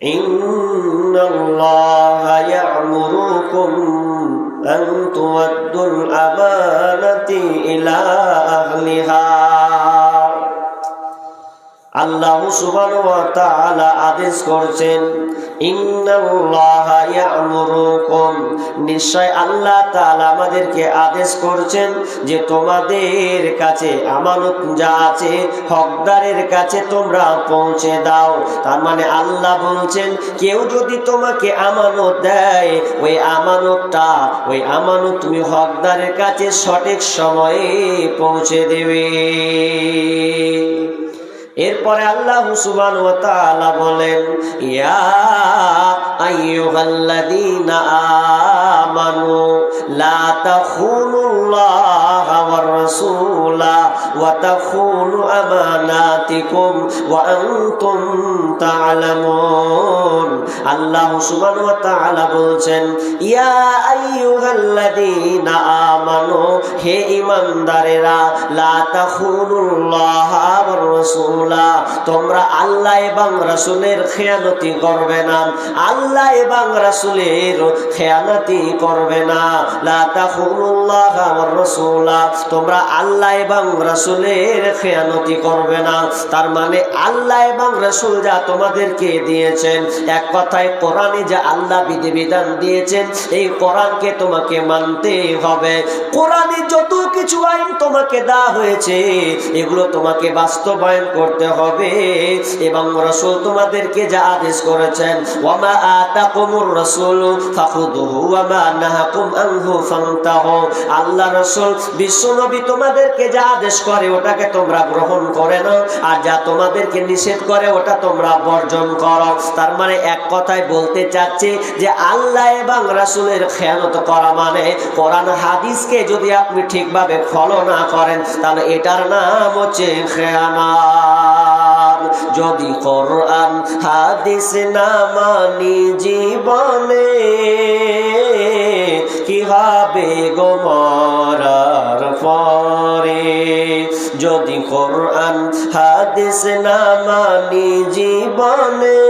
ইন্নাল্লাহা ইয়া'মুরুকুম আন তু'আদ্দুল আমানাতি ইলা আহলিহা। আল্লাহ সুবহানাহু ওয়া তাআলা আদেশ করছেন, ইন্নাল্লাহা ইয়া'মুরুকুম, নিশ্চয় আল্লাহ তাআলা আমাদেরকে আদেশ করছেন যে তোমাদের কাছে আমানত যা আছে হকদারের কাছে তোমরা পৌঁছে দাও। তার মানে আল্লাহ বলছেন কেউ যদি তোমাকে আমানত দেয় ওই আমানত তুমি হকদারের কাছে সঠিক সময়ে পৌঁছে দেবে। এরপরে আল্লাহ সুবহানাহু ওয়া তাআলা বলেন, ইয়া আইয়ুহাল্লাযীনা আমানু লা তাখুনুল্লাহা ওয়ার রাসূলা ওয়া তাখুনু আমানাতিকুম ওয়া আনতুম তা'লামুন। আল্লাহ সুবহানাহু ওয়া তাআলা বলছেন, ইয়া আইয়ুহাল্লাযীনা আমানু, হে ঈমানদারেরা, লা তাখুনুল্লাহা ওয়ার রাসূল, তোমরা আল্লাহ এবং রাসূলের খেয়ানতি করবে না। আল্লাহ এবং রাসূলের খেয়ানতি করবে না। লা তাখুনুল্লাহা ওয়ার রাসূলা, তোমরা আল্লাহ এবং রাসূলের খেয়ানতি করবে না। তার মানে আল্লাহ এবং রাসূল যা তোমাদেরকে দিয়েছেন, এক কথায় কোরআনে যা আল্লাহ বিধিবিধান দিয়েছেন এই কোরআনকে তোমাকে মানতে হবে। কোরআনে যত কিছু আইন তোমাকে দেওয়া হয়েছে এগুলো তোমাকে বাস্তবায়ন করতে হবে। এবং রাসূল তোমাদেরকে যা আদেশ করেছেন, ওয়ামা আতাকুমুর রাসূলু ফাখুযুহু ওয়ামা নাহাকুম আনহু ফান্তাহু, আল্লাহ রাসূল বিশ্বনবী তোমাদেরকে যা আদেশ করে ওটাকে তোমরা গ্রহণ করে নাও, আর যা তোমাদেরকে নিষেধ করে ওটা তোমরা বর্জন করো। তার মানে এক কথায় বলতে চাচ্ছে যে আল্লাহ এবং রাসূলের খেয়ানত করা মানে কোরআন হাদিসকে যদি আপনি ঠিকভাবে ফলো না করেন তাহলে এটার নাম হচ্ছে খেয়ানত। যদি কোরআন হাদিস না মানি জীবনে কি হবে গো মরার পরে। যদি কোরআন হাদিস না মানি জীবনে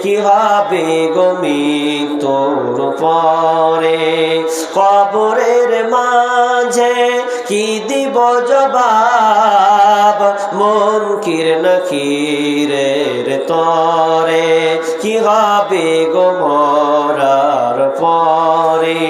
কি হবে গো মৃত্যুর পরে। কবরের মাঝে কি দিব জবাব মুনকির নাকিরের তরে, কি হবে গো মরার পরে।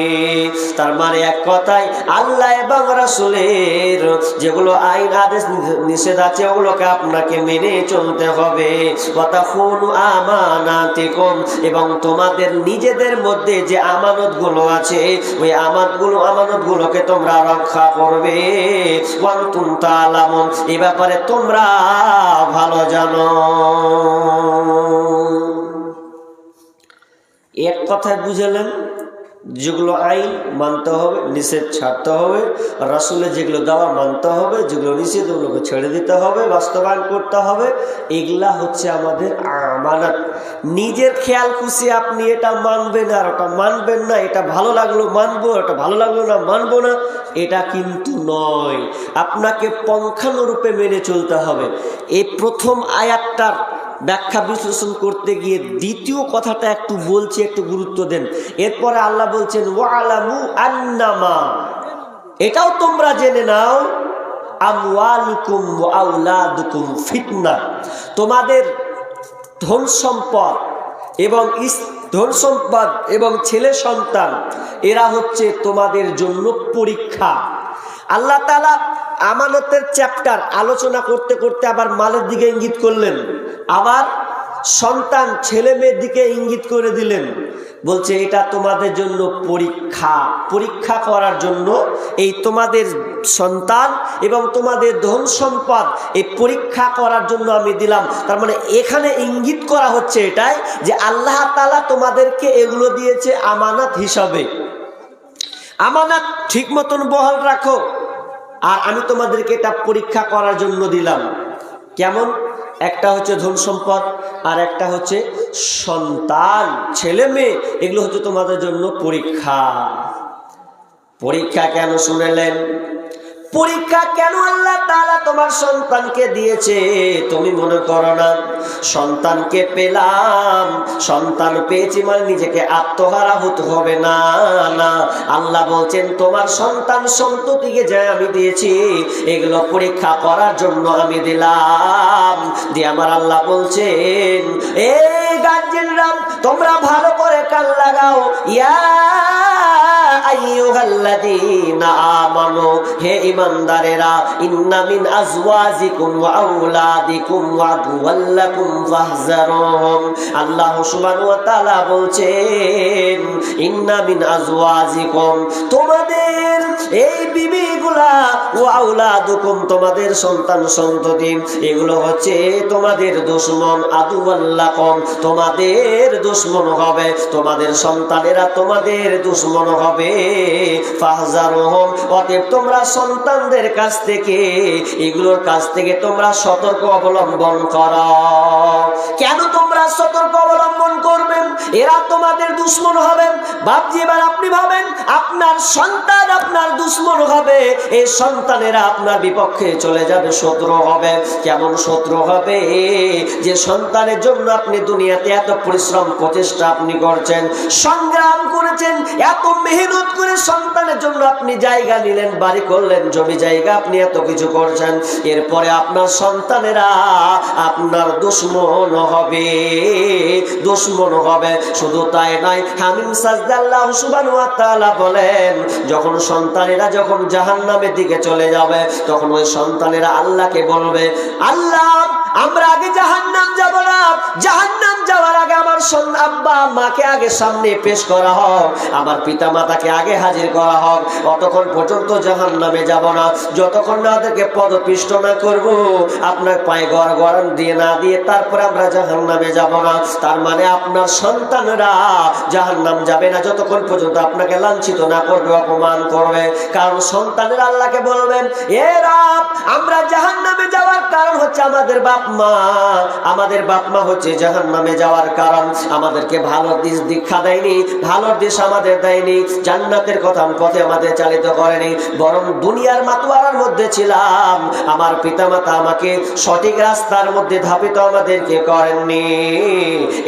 তার মানে এক কথায় আল্লাহ এবং রাসূলের যেগুলো আইন আদেশ নিষেধ আছে ওগুলোকে আপনাকে মেনে চলতে হবে। ওয়া তাখুনু আমানাতিকুম, এবং তোমাদের নিজেদের মধ্যে যে আমানতগুলো আছে ওই আমানতগুলোকে তোমরা রক্ষা করবে। ওয়া আনতুম তা'লামুন, এই ব্যাপারে তোমরা ভালো জানো। এক কথায় বুঝলেন যেগুলো আইন মানতে হবে, নিষেধ ছাড়তে হবে, রাসূলের যেগুলো দেওয়া মানতে হবে, যেগুলো নিষেধ ওগুলোকে ছেড়ে দিতে হবে, বাস্তবায়ন করতে হবে। এগুলা হচ্ছে আমাদের আমানত। নিজের খেয়াল খুশি আপনি এটা মানবেন আর ওটা মানবেন না, এটা ভালো লাগলো মানবো, এটা ভালো লাগলো না মানবো না, এটা কিন্তু নয়। আপনাকে পঙ্খানুরূপে মেনে চলতে হবে। এই প্রথম আয়াতটার ব্যাখ্যা বিশ্লেষণ করতে গিয়ে দ্বিতীয় কথাটা একটু বলছি, একটু গুরুত্ব দেন। এরপরে আল্লাহ বলছেন, ওয়ালামু আন্নামা, এটাও তোমরা জেনে নাও, আমওয়ালুকুম ওয়া আওলাদুকুম ফিতনা, তোমাদের ধন সম্পদ এবং ছেলে সন্তান এরা হচ্ছে তোমাদের জন্য পরীক্ষা। আল্লাহ তাআলা আমানতের চ্যাপ্টার আলোচনা করতে করতে আবার মালের দিকে ইঙ্গিত করলেন, আবার সন্তান ছেলে মেয়ের দিকে ইঙ্গিত করে দিলেন। বলছে এটা তোমাদের জন্য পরীক্ষা করার জন্য এই তোমাদের সন্তান এবং তোমাদের ধন সম্পদ এই পরীক্ষা করার জন্য আমি দিলাম। তার মানে এখানে ইঙ্গিত করা হচ্ছে এটাই যে আল্লাহ তাআলা তোমাদেরকে এগুলো দিয়েছে আমানত হিসাবে। আমানত ঠিক মতন বহাল রাখো, আর আমি তোমাদেরকে এটা পরীক্ষা করার জন্য দিলাম। কেমন? একটা হচ্ছে ধন সম্পদ আর একটা হচ্ছে সন্তান, ছেলে মেয়ে, এগুলো হচ্ছে তোমাদের জন্য পরীক্ষা। পরীক্ষা কেন শুনেলেন? পরীক্ষা কেন আল্লাহ তাআলা তোমার সন্তানকে দিয়েছে? তুমি মনে করো না সন্তানকে পেলাম, সন্তান পেয়েছি মানে নিজেকে আত্মহারা হতে হবে, না না। আল্লাহ বলছেন তোমার সন্তান সন্ততিকে যে আমি দিয়েছি এগুলো পরীক্ষা করার জন্য আমি দিলাম। দিয়ে আমার আল্লাহ বলছেন এই গার্জিয়ানরা তোমরা ভালো করে কান লাগাও। ইয়া আইয়ুহাল্লাযীনা আমানু, হে ঈমানদারেরা, ইন্না মিন আজওয়াজিকুম ওয়া আওলাদিকুম আদুওয়াল্লাকুম ফাহযারুহুম। আল্লাহ সুবহানাহু ওয়া তাআলা বলছেন ইন্না মিন আজওয়াজিকুম, তোমাদের এই বিবিগুলা, ওয়া আওলাদুকুম, তোমাদের সন্তান সন্ততি, এগুলো হচ্ছে তোমাদের দুশমন, আদুওয়াল্লাকুম, তোমাদের দুশমন হবে, তোমাদের সন্তানেরা তোমাদের দুশমন হবে। ফাহযারুহুম, অতএব তোমরা সন্তানদের কাছ থেকে, এগুলোর কাছ থেকে তোমরা সতর্ক অবলম্বন করো। কেন তোমরা সতর্ক অবলম্বন করবেন? এরা তোমাদের দুশমন হবে। বাপজি এবার আপনি ভাবেন আপনার সন্তান আপনার দুশমন হবে, এই সন্তানেরা আপনার বিপক্ষে চলে যাবে, শত্রু হবে। কেমন শত্রু হবে? যে সন্তানের জন্য আপনি দুনিয়াতে এত পরিশ্রম প্রচেষ্টা আপনি করছেন, সংগ্রাম করেছেন, এত মেহনত করে সন্তানের জন্য আপনি জায়গা নিলেন, বাড়ি করলেন, জমি জায়গা আপনি এত কিছু করছেন, এরপরে আপনার সন্তানেরা আপনার দুশমন হবে, দুশমন হবে। শুধু তাই নয়, হামিম সাজদা আল্লাহ সুবহানাহু ওয়া তাআলা বলেন যখন সন্তানেরা যখন জাহান্নামের দিকে চলে যাবে তখন ওই সন্তানেরা আল্লাহকে বলবে, আল্লাহ আমরা আগে জাহান্নাম যাব না, জাহান্নাম যাওয়ার আগে আমার আব্বা মাকে আগে সামনে পেশ করা হোক, আমার পিতা মাতাকে আগে হাজির করা হোক, অতক্ষণ পর্যন্ত জাহান্নামে যাব না, যতক্ষণ না ওদেরকে পদপিষ্ট না করব, আপনার পায়ে গড়ান দিয়ে না দিয়ে তারপরে আমরা জাহান্নামে যাব না। তার মানে আপনার সন্তানরা জাহান্নাম যাবে না যতক্ষণ পর্যন্ত আপনাকে লাঞ্ছিত না করবে, অপমান করবে। কারণ সন্তানেরা আল্লাহকে বলবেন, এ রব আমরা জাহান্নামে যাওয়ার কারণ হচ্ছে আমাদের বাপ মা, আমাদের বাপ মা হচ্ছে জাহান্নামে যাওয়ার কারণ। আমাদেরকে ভালো দিক দীক্ষা দেয়নি, ভালো দিশ আমাদের দেয়নি, জান্নাতের কথা পথে আমাদের চালিত করেনি, বরং দুনিয়ার মাতোয়ারার মধ্যে ছিলাম, আমার পিতামাতা আমাকে সঠিক রাস্তার মধ্যে ধাপিত আমাদেরকে করেননি।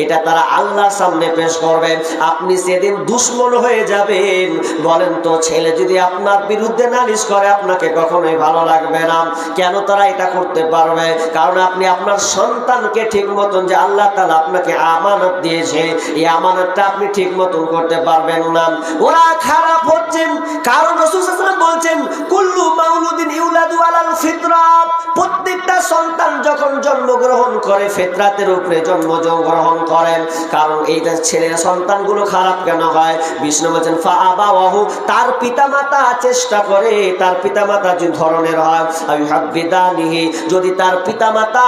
এটা তারা আল্লাহর সামনে পেশ করবেন। আপনি সেদিন দুশমন হয়ে যাবেন। বলেন তো ছেলে যদি আপনার বিরুদ্ধে নালিশ করে আপনাকে কখনোই ভালো লাগবে না। কেন তারা এটা করতে পারবে? কারণ আপনি আপনার সন্তানকে ঠিক মতন, যে আল্লাহ তাআলা আপনাকে আমানত দিয়েছে, এই আমানতটা আপনি ঠিক মতন করতে পারবেন না। ওরা খারাপ হচ্ছেন কারণ রাসূল সাল্লাল্লাহু আলাইহি ওয়াসাল্লাম বলছেন কুল্লু মাউলুদিন ইউলাদু আলাল ফিতরা, প্রত্যেকটা সন্তান যখন জন্মগ্রহণ করে ফিতরাতের উপরে জন্মগ্রহণ করেন। কারণ এই ছেলের সন্তানগুলো খারাপ কেন হয়? বিষ্ণু বলেন ফা আবাওয়াহু, তার পিতামাতা চেষ্টা করে, তার পিতামাতা যে ধরনের হয়, আইহাব্বিদানিহি, যদি তার পিতামাতা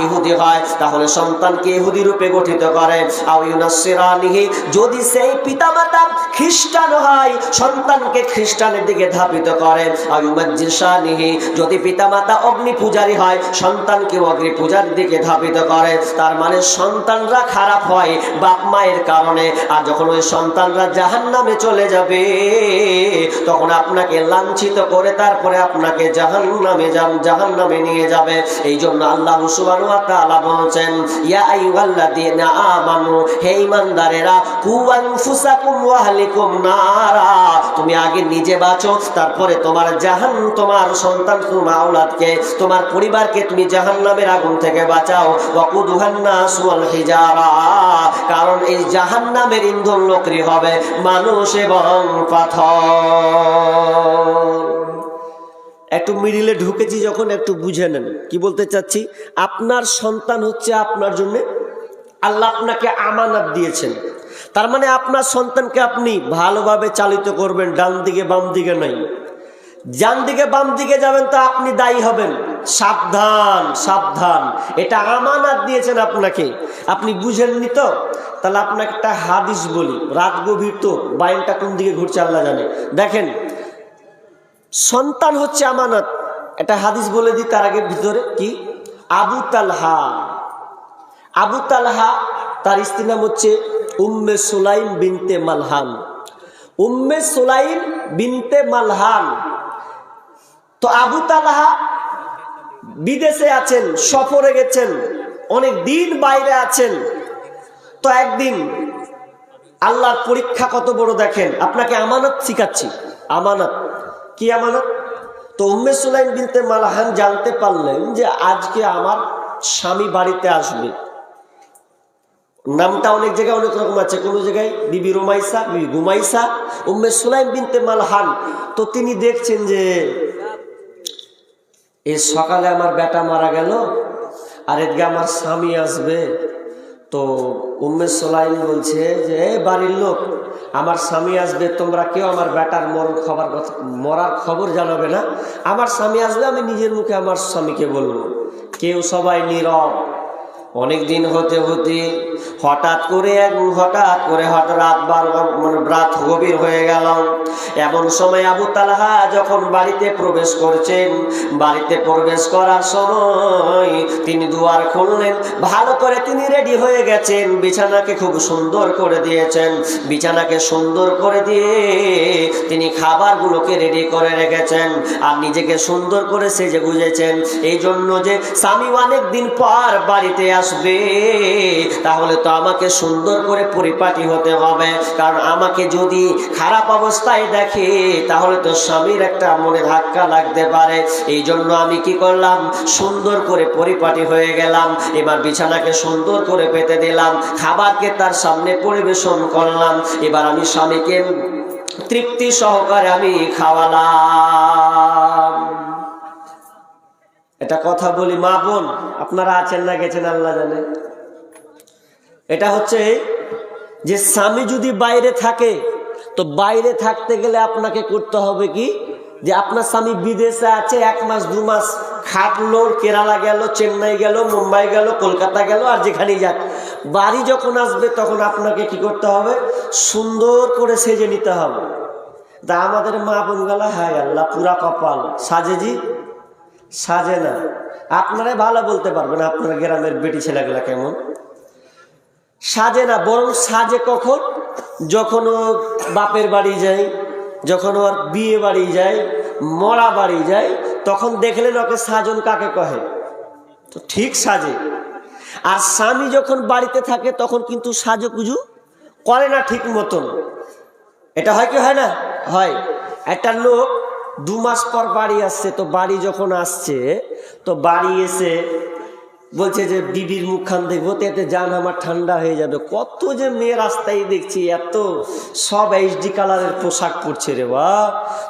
ইহুদি হয় তাহলে সন্তানকে ইহুদি রূপে গঠিত করে, আও ইউনাসসিরানিহি, যদি সেই পিতামাতা খ্রিস্টান হয় সন্তানকে খ্রিস্টানের দিকে ধাবিত করে, আও ইউমাজ্জিসানিহি, যদি পিতামাতা অগ্নি পূজারী হয় সন্তানকে অগ্নি পূজার দিকে ধাবিত করে। তার মানে সন্তানরা খারাপ হয় বাপ মায়ের কারণে। আর যখন ওই সন্তানরা জাহান্নামে চলে যাবে তখন আপনাকে লাঞ্ছিত করে তারপরে আপনাকে জাহান্নামে নিয়ে যাবে। এই জন্য আল্লাহ সুবহানাহু ওয়া তাআলা বলেন, ইয়া আইয়ুহাল্লাযীনা আমানু, হে ঈমানদারেরা, কু আনফুসাকুম ওয়া আহলিকুম নারা, তুমি আগে নিজে বাঁচো, তারপরে তোমার তোমার সন্তান, তোমার আওলাদকে, তোমার পরিবারকে তুমি জাহান্নামের আগুন থেকে বাঁচাও। ওয়াকুদুহান নাস ওয়াল হিজারা, কারণ এই জাহান্নামের ইন্ধন লকড়ি হবে মানুষ এবং পাথর। একটু মিডিলে ঢুকেছি যখন, একটু বুঝে নেন কি বলতে চাচ্ছি। আপনার সন্তান হচ্ছে আপনার জন্য, আল্লাহ আপনাকে আমানত দিয়েছেন। তার মানে আপনার সন্তানকে আপনি ভালোভাবে চালিত করবেন, ডান দিকে বাম দিকে নাই। ডান দিকে বাম দিকে যাবেন তো আপনি দায়ী হবেন। সাবধান সাবধান, এটা আমানত দিয়েছেন আপনাকে, আপনি বুঝেননি তো। তাহলে আপনাকে একটা হাদিস বলি, রাত গভীর তো, বাইনটা কোন দিকে ঘুরছে আল্লাহ জানে। দেখেন, সন্তান হচ্ছে আমানত, একটা হাদিস বলে দিই তার আগে ভিতরে কি। আবু তালহা তার স্ত্রীর নাম হচ্ছে উম্মে সুলাইম বিনতে মালহান। উম্মে সুলাইম বিনতে মালহান, তো আবু তালহা বিদেশে আছেন, সফরে গেছেন, অনেক দিন বাইরে আছেন। তো একদিন আল্লাহর পরীক্ষা কত বড় দেখেন, আপনাকে আমানত শিখাচ্ছি। আমানত কি? আমানত। তো উম্মে সুলাইম বিনতে মালহান জানতে পারলেন যে আজকে আমার স্বামী বাড়িতে আসবে। নামটা অনেক জায়গায় অনেক রকম আছে, কোনো জায়গায় বিবি রুমাইসা, বিবি গুমাইসা, উম্মে সুলাইম বিনতে মালহান। তো তিনি দেখছেন যে এই সকালে আমার বেটা মারা গেল, আর এদিকে আমার স্বামী আসবে। তো উম্মে সুলাইম বলছে যে বাড়ির লোক, আমার স্বামী আসবে, তোমরা কেউ আমার বেটার মরার খবর জানাবে না। আমার স্বামী আসবে, আমি নিজের মুখে আমার স্বামীকে বলবো। কেউ সবাই নীরব। অনেক দিন হতে হতে হঠাৎ করে রাত গভীর হয়ে গেল। এমন সময় আবু তালহা যখন বাড়িতে প্রবেশ করছেন, বাড়িতে প্রবেশ করার সময় তিনি দুয়ার খুললেন। ভালো করে তিনি রেডি হয়ে গেছেন, বিছানাকে খুব সুন্দর করে দিয়েছেন। বিছানাকে সুন্দর করে দিয়ে তিনি খাবারগুলোকে রেডি করে রেখেছেন, আর নিজেকে সুন্দর করে সেজে গুজেছেন। এই জন্য যে স্বামী অনেক দিন পর বাড়িতে আসবে, তাহলে তো আমাকে সুন্দর করে পরিপাটি হতে হবে। কারণ আমাকে যদি খারাপ অবস্থায় দেখে, তাহলে তো স্বামীর একটা মনে ধাক্কা লাগতে পারে। এই জন্য আমি কি করলাম, সুন্দর করে পরিপাটি হয়ে গেলাম। এবার বিছানাকে সুন্দর করে পেতে দিলাম, খাবারকে তার সামনে পরিবেশন করলাম। এবার আমি স্বামীকে তৃপ্তি সহকারে আমি খাওয়ালাম। এটা কথা বলি মা বোন, আপনারা আছেন না গেছেন আল্লাহ জানে। এটা হচ্ছে যে স্বামী যদি বাইরে থাকে, তো বাইরে থাকতে গেলে আপনাকে করতে হবে কি, যে আপনার স্বামী বিদেশে আছে, 1 মাস 2 মাস খাটলো, কেরালা গেল, চেন্নাই গেল, মুম্বাই গেল, কলকাতা গেল, আর যেখানেই যাক, বাড়ি যখন আসবে তখন আপনাকে কি করতে হবে, সুন্দর করে সেজে নিতে হবে। তা আমাদের মা বোন গেলা, হায় আল্লাহ পুরা কপাল, সাজে জি সাজে না। আপনারাই ভালো বলতে পারবেন আপনারা গ্রামের বেটি ছেলেগুলা কেমন সাজে না। বরং সাজে কখন, যখন ও বাপের বাড়ি যায়, যখন ওর বিয়ে বাড়ি যায়, মরা বাড়ি যায়, তখন দেখলেন ওকে সাজন কাকে কহে, তো ঠিক সাজে। আর স্বামী যখন বাড়িতে থাকে তখন কিন্তু সাজুগুজু করে না ঠিক মতন। এটা হয় কি হয় না? হয়। একটা লোক 2 মাস পর বাড়ি আসছে, তো বাড়ি যখন আসছে, তো বাড়ি এসে বলছে যে বিবির মুখখান দেখবো তো এতে জান আমার ঠান্ডা হয়ে যাবে। কত যে মেয়ে রাস্তায় দেখছি, এত সব HD কালারের পোশাক পরছে রে বা,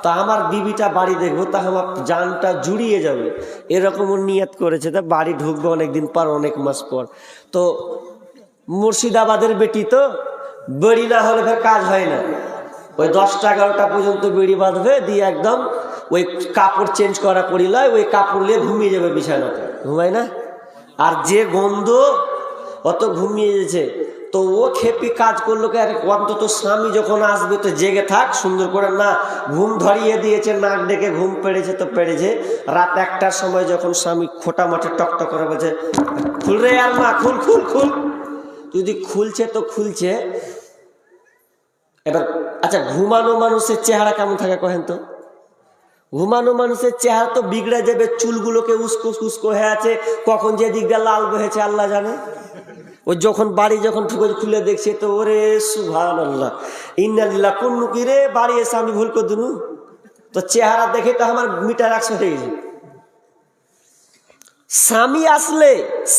তা আমার বিবিটা বাড়ি দেখবো, তা আমার জানটা জুড়িয়ে যাবে, এরকম নিয়ত করেছে। তা বাড়ি ঢুকবে অনেকদিন পর, অনেক মাস পর। তো মুর্শিদাবাদের বেটি তো বেড়ি না হলে ফের কাজ হয় না। ওই 10টা 11টা পর্যন্ত বেড়ি বাঁধবে, দিয়ে একদম ওই কাপড় চেঞ্জ করা করি লয়, ওই কাপড় নিয়ে ঘুমিয়ে যাবে বিছানাতে, ঘুমায় না। আর যে গন্ধ, অত ঘুমিয়ে গেছে। তো ও খেপি কাজ করলো, অন্তত স্বামী যখন আসবে তো জেগে থাক সুন্দর করে। না, ঘুম ধরিয়ে দিয়েছে, নাক ডেকে ঘুম পেড়েছে তো পেড়েছে। রাত 1টার সময় যখন স্বামী খোটা মাঠে টকটক করে বলছে, খুল রে আর মা, খুল খুল খুল। যদি খুলছে তো খুলছে। এবার আচ্ছা, ঘুমানো মানুষের চেহারা কেমন থাকে কহেন তো? ঘুমানো মানুষের চেহারা তো বিগড়ে যাবে, চুলগুলোকে উস্কো উস্কো হয়ে আছে, কখন যে দিকটা লাল বহেছে আল্লাহ জানে। ওই যখন বাড়ি যখন খুলে দেখছে, তো ওরে সুবহানাল্লাহ ইন্নালিল্লাহ, কোন কি রে বাড়ি এসে আমি ভুল করে দিনু, তো চেহারা দেখে তো আমার মিটার 100 হয়ে গেছে। স্বামী আসলে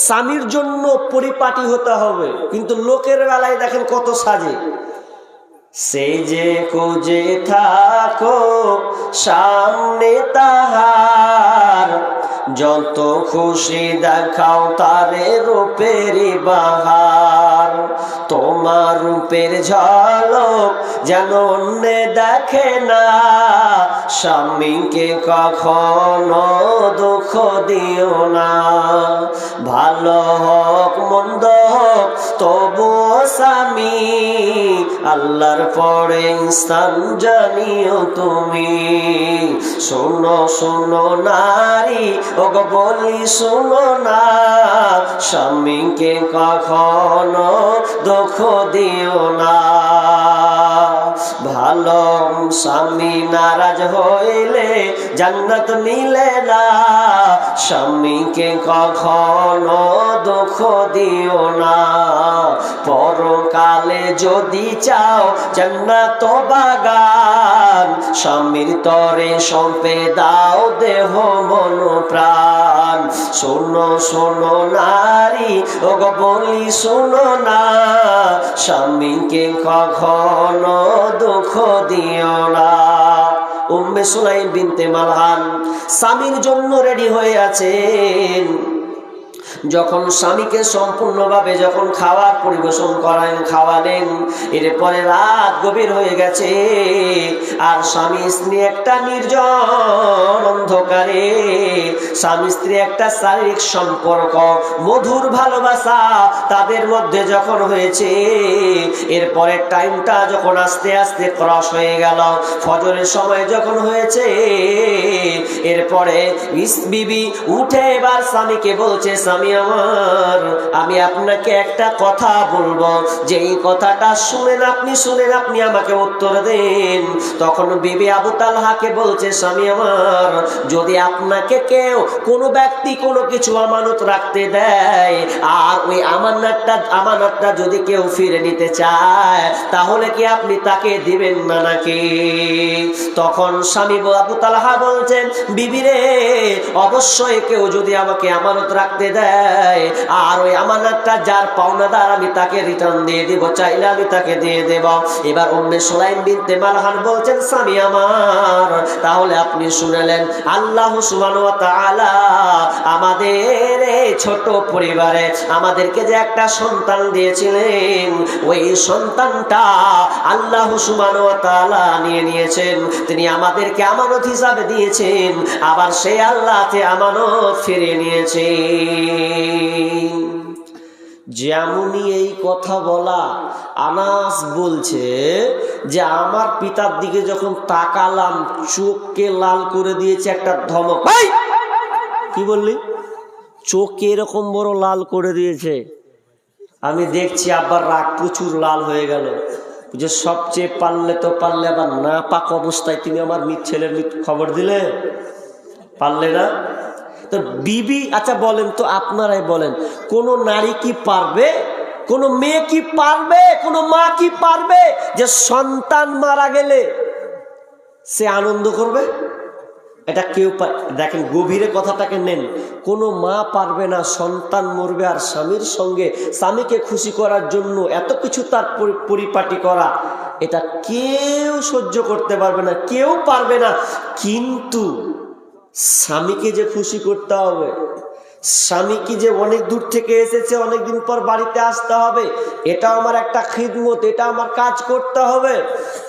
স্বামীর জন্য পরিপাটি হতে হবে, কিন্তু লোকের বেলায় দেখেন কত সাজে। সেজে খুঁজে থাকো সামনে তাহার, যত খুশি দেখাও তারে রূপের বাহার। তোমার রূপের ঝলক যেন অন্যে দেখে না, স্বামীকে কখনো দুঃখ দিও না। ভালো হোক মন্দ হোক তবুও স্বামী, আল্লাহর পরে ইনসান জানিও তুমি। শোনো শোনো নারী, ওগো বলি শোনো না, স্বামীকে কখনো দুঃখ দিও না। আলম স্বামী নারাজ হইলে জান্নাত মিলে না, স্বামীকে কখনো দুঃখ দিও না, পরকালে যদি চাও জান্নাত বাগান, স্বামীর তরে সঁপে দাও দেহ মন প্রাণ। শোনো শোনো নারী ওগো বলি শোনো না, স্বামীকে কখনো দুঃখ দিও না। উম্মে সুলাইম বিনতে মালহান স্বামীর জন্য রেডি হয়ে আছেন। যখন স্বামীকে সম্পূর্ণভাবে যখন খাবার পরিবেশন করেন, খাওয়ালেন, এরপরে রাত গভীর হয়ে গেছে, আর স্বামী স্ত্রী একটা নির্জন অন্ধকারে, স্বামী স্ত্রী একটা শারীরিক সম্পর্ক, মধুর ভালোবাসা তাদের মধ্যে যখন হয়েছে, এরপরে টাইমটা যখন আস্তে আস্তে ক্রস হয়ে গেল, ফজরের সময় যখন হয়েছে, এরপরে বিবি উঠে এবার স্বামীকে বলছে, স্বামী আমার, আমি আপনাকে একটা কথা বলবো, যে এই কথাটা শুনেন আপনি আমাকে উত্তর দেন। তখন বিবি আবু তালহাকে বলছে, স্বামী আমার, যদি আপনাকে কেউ কোনো ব্যক্তি কোনো কিছু আমানত রাখতে দেয়, আর ওই আমানতটা যদি কেউ ফিরে নিতে চায়, তাহলে কি আপনি তাকে দিবেন না নাকি? তখন স্বামী আবু তালহা বলছেন, বিবি রে, অবশ্যই কেউ যদি আমাকে আমানত রাখতে দেয়, আর ওই আমানতটা যার পাওনাদার আমি তাকে রিটার্ন দিয়ে দেব, চাইলে আমি তাকে দিয়ে দেব। এবার উম্মে সুলাইম বিনতে মালহান বলছেন, স্বামী আমার, তাহলে আপনি শুনলেন, আল্লাহ সুবহানাহু ওয়া তাআলা আমাদের এই ছোট পরিবারে আমাদেরকে যে একটা সন্তান দিয়েছিলেন, ওই সন্তানটা আল্লাহ সুবহানাহু ওয়া তাআলা নিয়ে নিয়েছেন। তিনি আমাদেরকে আমানত হিসাবে দিয়েছেন, আবার সেই আল্লাহতে আমানত ফিরিয়ে নিয়েছেন। যেমনই এই কথা বলা, আনাস বলছে যে আমার পিতার দিকে যখন তাকালাম, চোখকে লাল করে দিয়েছে একটা ধমক। কি বললি? চোখকে এরকম বড় লাল করে দিয়েছে। আমি দেখছি আবার রাগ প্রচুর লাল হয়ে গেল, যে সবচেয়ে পারলে আবার না পাক অবস্থায় তুমি আমার ছেলের খবর দিলে, পারলে না? তো বিবি, আচ্ছা বলেন তো, আপনারাই বলেন, কোন নারী কি পারবে, কোন মেয়ে কি পারবে, কোন মা কি পারবে যে সন্তান মারা গেলে সে আনন্দ করবে? এটা কেউ দেখেন, গভীরে কথাটাকে নেন। কোনো মা পারবে না সন্তান মরবে আর স্বামীর সঙ্গে স্বামীকে খুশি করার জন্য এত কিছু তার পরিপাটি করা, এটা কেউ সহ্য করতে পারবে না, কেউ পারবে না। কিন্তু স্বামীকে যে খুশি করতে হবে, স্বামীকে যে অনেক দূর থেকে এসেছে, অনেকদিন পর বাড়িতে আসতে হবে, এটা আমার একটা খিদমত, এটা আমার কাজ করতে হবে।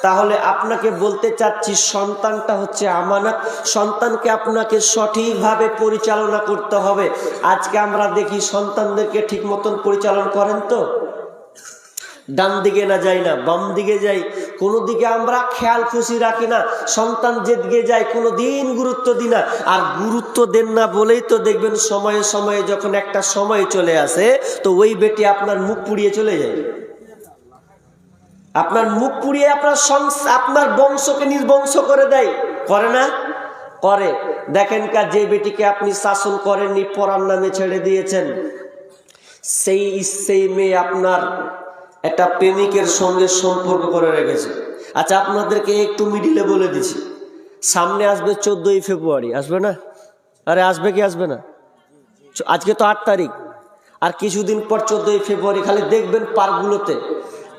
তাহলে আপনাকে বলতে চাচ্ছি, সন্তানটা হচ্ছে আমানত, সন্তানকে আপনাকে সঠিকভাবে পরিচালনা করতে হবে। আজকে আমরা দেখি সন্তানদেরকে ঠিক মতন পরিচালনা করেন তো? ডান দিকে না যাই না, বাম দিকে যাই, কোনো দিকে আমরা খেয়াল খুশি রাখি না। সন্তান যেদিকে যায় কোনো দিন গুরুত্ব দিই না। আর গুরুত্ব দেন না বলেই তো দেখবেন সময়ে সময়ে যখন একটা সময় চলে আসে, তো ওই বেটি আপনার মুখ পুড়িয়ে চলে যায়, আপনার মুখ পুড়িয়ে আপনার বংশকে নির্বংশ করে দেয়। করে না? করে। দেখেন যে বেটিকে আপনি শাসন করেননি, পড়ার নামে ছেড়ে দিয়েছেন, সেই মেয়ে আপনার একটা প্রেমিকের সঙ্গে সম্পর্ক করে রেখেছে। আচ্ছা, আপনাদেরকে একটু মিডিলে বলে দিছি, সামনে আসবে 14ই ফেব্রুয়ারি, আসবে না? আরে আসবে কি আসবে না? আজকে তো 8 তারিখ, আর কিছুদিন পর 14ই ফেব্রুয়ারি। খালি দেখবেন পার্কগুলোতে,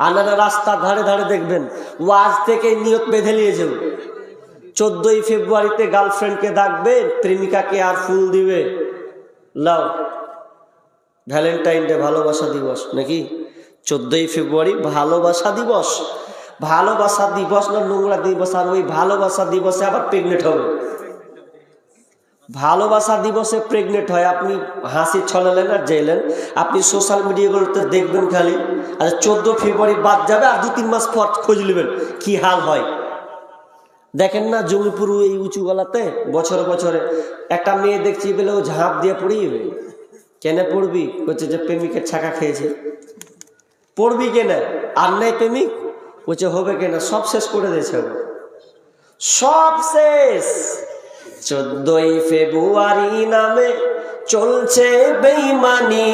আনারা রাস্তা ধারে ধারে দেখবেন, ও আজ থেকে নিয়ত বেঁধে নিয়েছে, 14ই ফেব্রুয়ারিতে গার্লফ্রেন্ডকে ডাকবে, প্রেমিকাকে আর ফুল দিবে, লাও ভ্যালেন্টাইন ডে, ভালোবাসা দিবস নাকি? 14ই ফেব্রুয়ারি ভালোবাসা দিবস। ভালোবাসা দিবস না নোংরা দিবস? আর ওই ভালোবাসা দিবসে আবার প্রেগনেন্ট হবে। ভালোবাসা দিবসে প্রেগনেন্ট হয়, আপনি হাসি ছলালেন আর জেলেন। আপনি সোশ্যাল মিডিয়াগুলোতে দেখবেন খালি। আচ্ছা, 14 ফেব্রুয়ারি বাদ যাবে, আর 2-3 মাস পর খোঁজ নেবেন কি হাল হয়। দেখেন না জঙ্গিপুর এই উঁচু গলাতে বছরে বছরে একটা মেয়ে দেখছি বলে ও ঝাঁপ দিয়ে পড়ে যাবে। কেন পড়বি? বলছে যে প্রেমিকের ছাকা খেয়েছে। পড়বি কেন? আর নাই প্রেমিক, বলছে হবে কিনা, সব শেষ করে দিয়েছে, সব শেষ। 14ই ফেব্রুয়ারি নামে চলছে বেঈমানি,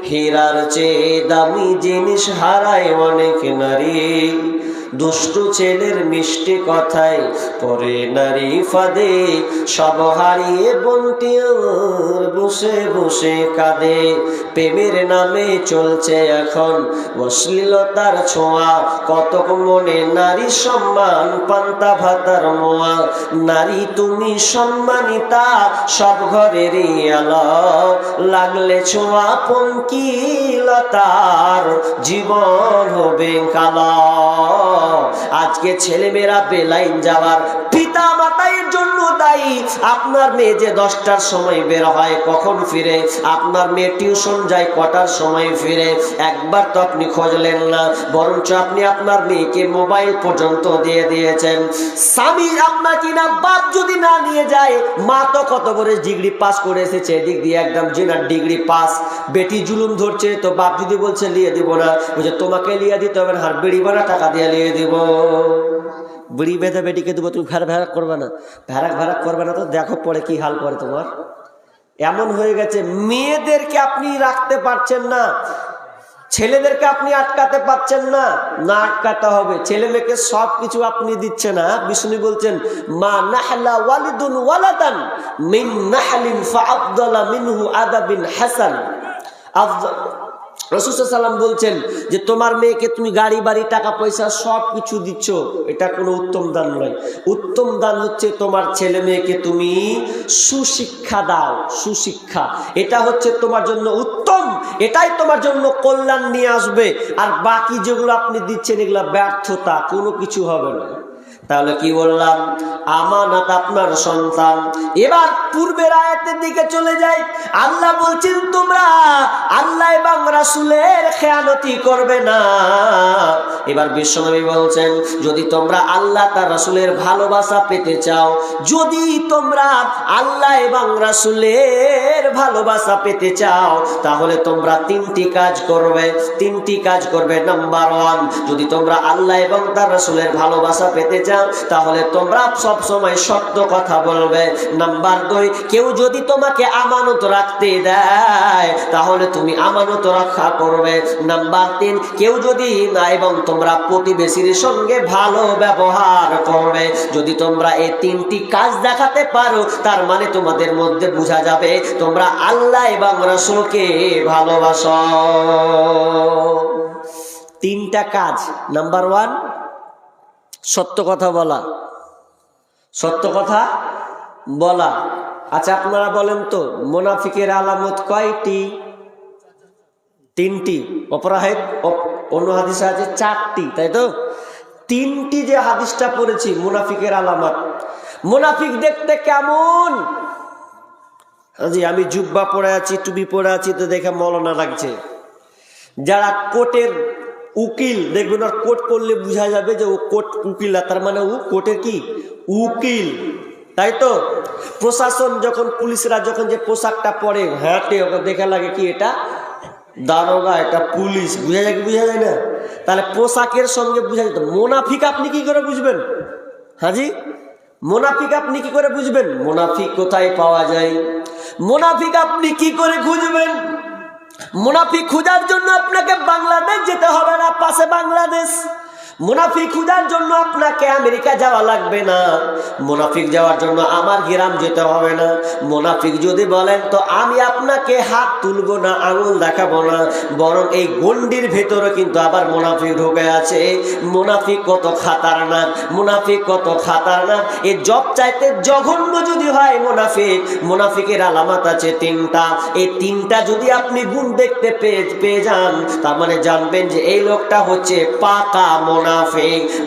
হীরার চেয়ে দামি জিনিস হারায় অনেক নারী, দুষ্টু ছেলের মিষ্টি কথায় পরে নারী ফাঁদে, সব হারিয়ে বন্টি বসে বসে কাঁদে। প্রেমের নামে চলছে এখন অশ্লীলতার ছোঁয়া, কতক মনে নারী সম্মান পান্তা ভাতার মোয়া। নারী তুমি সম্মানিতা, সব ঘরেরই আলো, লাগলে ছোঁয়া পঙ্কিলতার জীবন হবে কালো। আজকে ছেলেমেয়েরা বেলাইন যাওয়ার পিতা মাতার জন্য দায়ী। আপনার মেয়ে যে 10টার সময় বের হয়, কখন ফিরে? আপনার মেয়ে টিউশন যায় কটার সময় ফিরে? একবার তো আপনি খোঁজলেন না, বরঞ্চ আপনি আপনার মেয়েকে মোবাইল পর্যন্ত দিয়ে দিয়েছেন। স্বামী আপনার কিনা বাপ যদি না নিয়ে যায়, মা তো কত করে ডিগ্রি পাস করে এসেছে, এদিক দিয়ে একদম জেনার ডিগ্রি পাস, বেটি জুলুম ধরছে, তো বাপ যদি বলছে লিয়ে দিব না, বলছে তোমাকে লিয়ে দিতে হবে না, আর বেড়ি বানা টাকা দিয়ে লিয়ে দিব। বিড়ি বেঁধে বেটিকে দেবো, তুমি ভ্যারাক করবে না, ভ্যারাক করবে না, তো দেখো পরে কি হাল করে তোমার। এমন হয়ে গেছে, মেয়েদেরকে আপনি রাখতে পারছেন না, ছেলেদেরকে আপনি আটকাতে পারছেন না, না আটকাতে হবে। ছেলে মেয়েকে সব কিছু আপনি দিচ্ছেন না। বিষ্ণু বলছেন, মা নাহলা ওয়ালিদুন ওয়ালাদান মিন নাহলিন ফাআফদালা মিনহু আদাবিন হাসান। রাসূল সাল্লাল্লাহু আলাইহি ওয়াসাল্লাম বলছেন যে তোমার মেয়েকে তুমি গাড়ি বাড়ি টাকা পয়সা সব কিছু দিচ্ছ, এটা কোনো উত্তম দান নয়। উত্তম দান হচ্ছে তোমার ছেলে মেয়েকে তুমি সুশিক্ষা দাও, সুশিক্ষা, এটা হচ্ছে তোমার জন্য উত্তম, এটাই তোমার জন্য কল্যাণ নিয়ে আসবে। আর বাকি যেগুলো আপনি দিচ্ছেন এগুলো ব্যর্থতা, কোনো কিছু হবে না। তাহলে কি বললাম? আমানত আপনার সন্তান। এবার পূর্বের আয়াতের দিকে চলে যাই। আল্লাহ বলছেন তোমরা আল্লাহ এবং রাসূলের খেয়ানতি করবে না। এবার বিশ্বনবী বলছেন, যদি তোমরা আল্লাহ তার রাসূলের ভালোবাসা পেতে চাও, যদি তোমরা আল্লাহ এবং রাসূলের ভালোবাসা পেতে চাও, তাহলে তোমরা 3টি কাজ করবে। 3টি কাজ করবে। নাম্বার 1, যদি তোমরা আল্লাহ এবং তার রাসূলের ভালোবাসা পেতে চাও, তাহলে তোমরা সব সময় সত্য কথা বলবে। নাম্বার 2, কেউ যদি তোমাকে আমানত রাখতে দেয়, তাহলে তুমি আমানত রক্ষা করবে। নাম্বার 3, কেউ যদি না, এবং তোমরা প্রতিবেশীর সঙ্গে ভালো ব্যবহার করবে। যদি তোমরা এই 3টি কাজ দেখাতে পারো, তার মানে তোমাদের মধ্যে বোঝা যাবে তোমরা আল্লাহ এবং রাসূলকে ভালোবাসো। 3টা কাজ। নাম্বার 1, সত্য কথা বলা, সত্য কথা বলা। আচ্ছা আপনারা বলেন তো, মুনাফিকের আলামত কয়টি? 3টি। অপরাহেদ অন্য হাদিসে আছে 4টি, তাই তো? 3টি যে হাদিসটা পড়েছি মুনাফিকের আলামত। মুনাফিক দেখতে কেমন? জি, আমি জুব্বা পরে আছি, টুপি পরে আছি, তো দেখে মৌলানা লাগছে। যারা কোর্টের উকিল, দেখবেন আর কোর্ট করলে বোঝা যাবে যে ও কোর্ট উকিল, তার মানে ও কোর্টের কি উকিল, তাই তো? প্রশাসন যখন, পুলিশরা যখন যে পোশাকটা পরে, হাতে ওকে দেখা লাগে কি এটা দারোগা, এটা পুলিশ, বোঝা যায় কি বোঝা যায় না? তাহলে পোশাকের সঙ্গে বোঝা যেত। মুনাফিক আপনি কি করে বুঝবেন? হাজি, মুনাফিক আপনি কি করে বুঝবেন? মুনাফিক কোথায় পাওয়া যায়? মুনাফিক আপনি কি করে খুঁজবেন? মুনাফিক খোঁজার জন্য আপনাকে বাংলাদেশ যেতে হবে না, পাশে বাংলাদেশ। মুনাফিক খোঁজার জন্য আপনাকে আমেরিকা যাওয়া লাগবে না। মুনাফিক যাওয়ার জন্য আমার গ্রাম যেতে হবে না। মুনাফিক যদি বলেন, তো আমি আপনাকে হাত তুলবো না, আঙুল দেখাবো না, বরং এই গন্ডির ভেতরে কিন্তু আবার মুনাফিক ঢুকে আছে। মুনাফিক কত খাতারনাক, মুনাফিক কত খাতারনাক। এই জব চাইতে জঘন্য যদি হয় মুনাফিক, মুনাফিকের আলামত আছে 3টা। এই 3টা যদি আপনি গুণ দেখতে পেয়ে যান, তার মানে জানবেন যে এই লোকটা হচ্ছে পাকা মুনাফিক।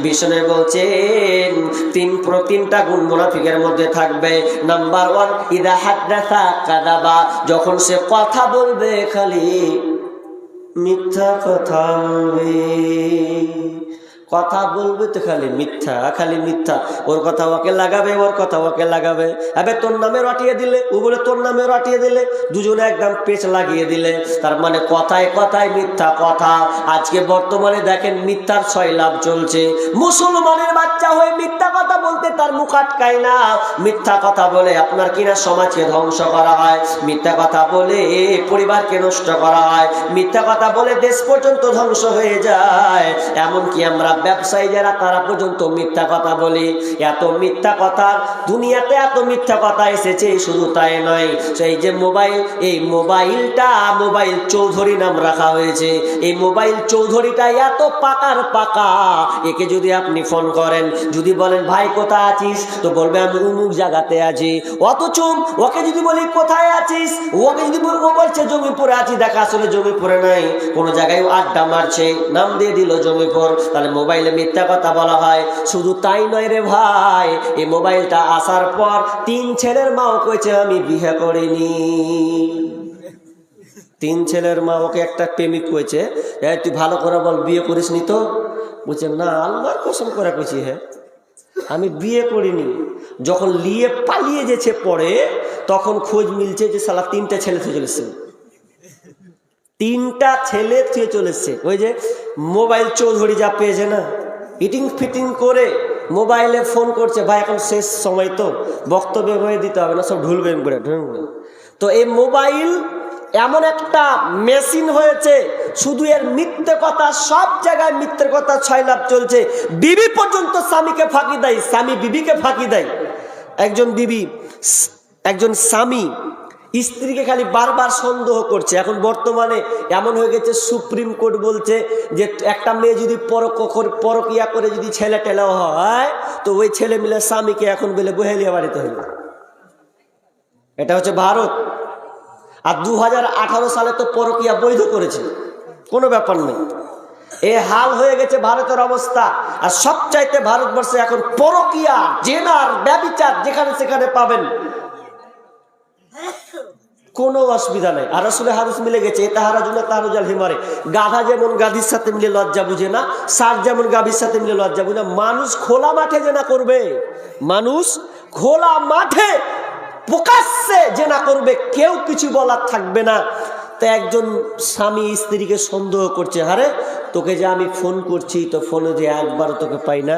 বিষ্ণু বলছেন 3টা গুণ মুনাফিকের মধ্যে থাকবে। নাম্বার 1, ইদা হাদাসা কাযাবা, যখন সে কথা বলবে খালি মিথ্যা কথা বলবে। কথা বলবে তো খালি মিথ্যা, খালি মিথ্যা। ওর কথা ওকে লাগাবে, ওর কথা ওকে লাগাবে। এবার তোর নামে রটিয়ে দিলে, ও বলে তোর নামে রটিয়ে দিলে, দুজনে একদম পেচ লাগিয়ে দিলে। তার মানে কথায় কথায় মিথ্যা কথা। আজকে বর্তমানে দেখেন মিথ্যার সয়লাভ চলছে। মুসলমানের বাচ্চা হয়ে মিথ্যা কথা বলতে তার মুখ আটকায় না। মিথ্যা কথা বলে আপনার কিনা সমাজকে ধ্বংস করা হয়, মিথ্যা কথা বলে পরিবারকে নষ্ট করা হয়, মিথ্যা কথা বলে দেশ পর্যন্ত ধ্বংস হয়ে যায়। এমনকি আমরা ব্যবসায়ী যারা তারা পর্যন্ত মিথ্যা কথা বলি। এত মিথ্যা কথা দুনিয়াতে, এত মিথ্যা কথা এসেছে। শুধু তাই নয়, সেই যে মোবাইল, এই মোবাইলটা মোবাইল চৌধুরী নাম রাখা হয়েছে। এই মোবাইল চৌধুরীটা এত পাকার পাকা, একে যদি আপনি ফোন করেন, যদি বলেন ভাই কোথায় আছিস, তো বলবে আমি অমুক জায়গাতে আছি। অথচ ওকে যদি বলি কোথায় আছিস, ওকে যদি ও বলছে জমিপুরে আছি, দেখা আসলে জমিপুরে নাই, কোনো জায়গায় আড্ডা মারছে, নাম দিয়ে দিল জমিপুর। তাহলে মোবাইলে মিথ্যা কথা বলা হয়। শুধু তাই নয় রে ভাই, এই মোবাইলটা আসার পর 3 ছেলের মাও কইছে আমি বিয়ে করিনি। 3 ছেলের মা ওকে একটা প্রেমিক কইছে, তুই ভালো করে বল বিয়ে করিস নি তো? বলছে না, আল্লাহর কসম করে কইছি হ্যাঁ আমি বিয়ে করিনি। যখন লিয়ে পালিয়ে যেছে পরে, তখন খোঁজ মিলছে যে শালা 3টা ছেলে থেকে চলেছে, 3টা ছেলে থেকে চলেছে। ওই যে মোবাইল চৌধুরী যা পেয়েছে না, ইটিং ফিটিং করে মোবাইলে ফোন করছে, ভাই এখন শেষ সময় তো বক্তব্য হয়ে দিতে হবে না, সব ঢুলবেন করে ঢুলবে। তো এই মোবাইল এমন একটা মেশিন হয়েছে, শুধু এর মিথ্যে কথা, সব জায়গায় মিথ্যের কথা ছয়লাভ চলছে। বিবি পর্যন্ত স্বামীকে ফাঁকি দেয়, স্বামী বিবিকে ফাঁকি দেয়। একজন স্বামী স্ত্রীকে খালি বারবার সন্দেহ করছে। এখন বর্তমানে এমন হয়ে গেছে, সুপ্রিম কোর্ট বলছে যে একটা মেয়ে যদি পরকিয়া করে যদি ছেলে টেলা হয়, তো ওই ছেলে মিলে স্বামীকে এখন বলে বহেলিয়া বাড়িতে হইল। এটা হচ্ছে ভারত। আর 2018 সালে তো পরকিয়া বৈধ করেছে, কোনো ব্যাপার নেই। এই হাল হয়ে গেছে ভারতের অবস্থা। আর সবচাইতে ভারতবর্ষে এখন পরকিয়া, জেনার, ব্যভিচার যেখানে সেখানে পাবেন, কোনো অসুবিধা নেই। আর আসলে হাদিস মিলে গেছে, তাহারা জন্য তাহার জাল হিমারে। গাধা যেমন গাভীর সাথে মিলে লজ্জা বুঝে না, ষাঁড় যেমন গাভীর সাথে মিলে লজ্জা বুঝে না। মানুষ খোলা মাঠে জেনা করবে, মানুষ খোলা মাঠে প্রকাশ্যে জেনা করবে, কেউ কিছু বলার থাকবে না। তো একজন স্বামী স্ত্রীকে সন্দেহ করছে, আরে তোকে যে আমি ফোন করছি, তো ফোনে যে একবারও তোকে পাই না,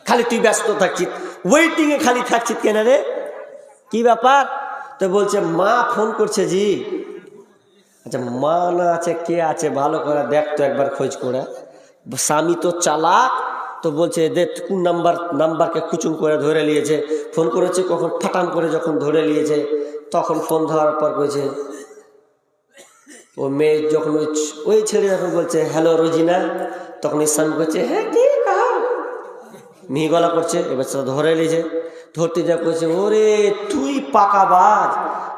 খালি তুই ব্যস্ত থাকছিস, ওয়েটিংয়ে খালি থাকছিস কেন রে, কি ব্যাপার? তো বলছে মা ফোন করছে জি। আচ্ছা মা না আছে, কে আছে ভালো করে দেখ তো একবার খোঁজ করে। স্বামী তো চালাক, তো বলছে দে কোন নাম্বারকে কুচুম করে ধরে নিয়েছে, ফোন করেছে কখন ফাটাম করে যখন ধরে নিয়েছে, তখন ফোন ধরার পর বলছে ও মেয়ে, যখন ওই ছেলে যখন বলছে হ্যালো রোজিনা, তখন স্বামী বলছে হ্যাঁ কি কাহা, মিহি গলা করছে। এবার ধরে নিয়েছে, ধরতে যা করছে ওরে তুই পাকাবাজ।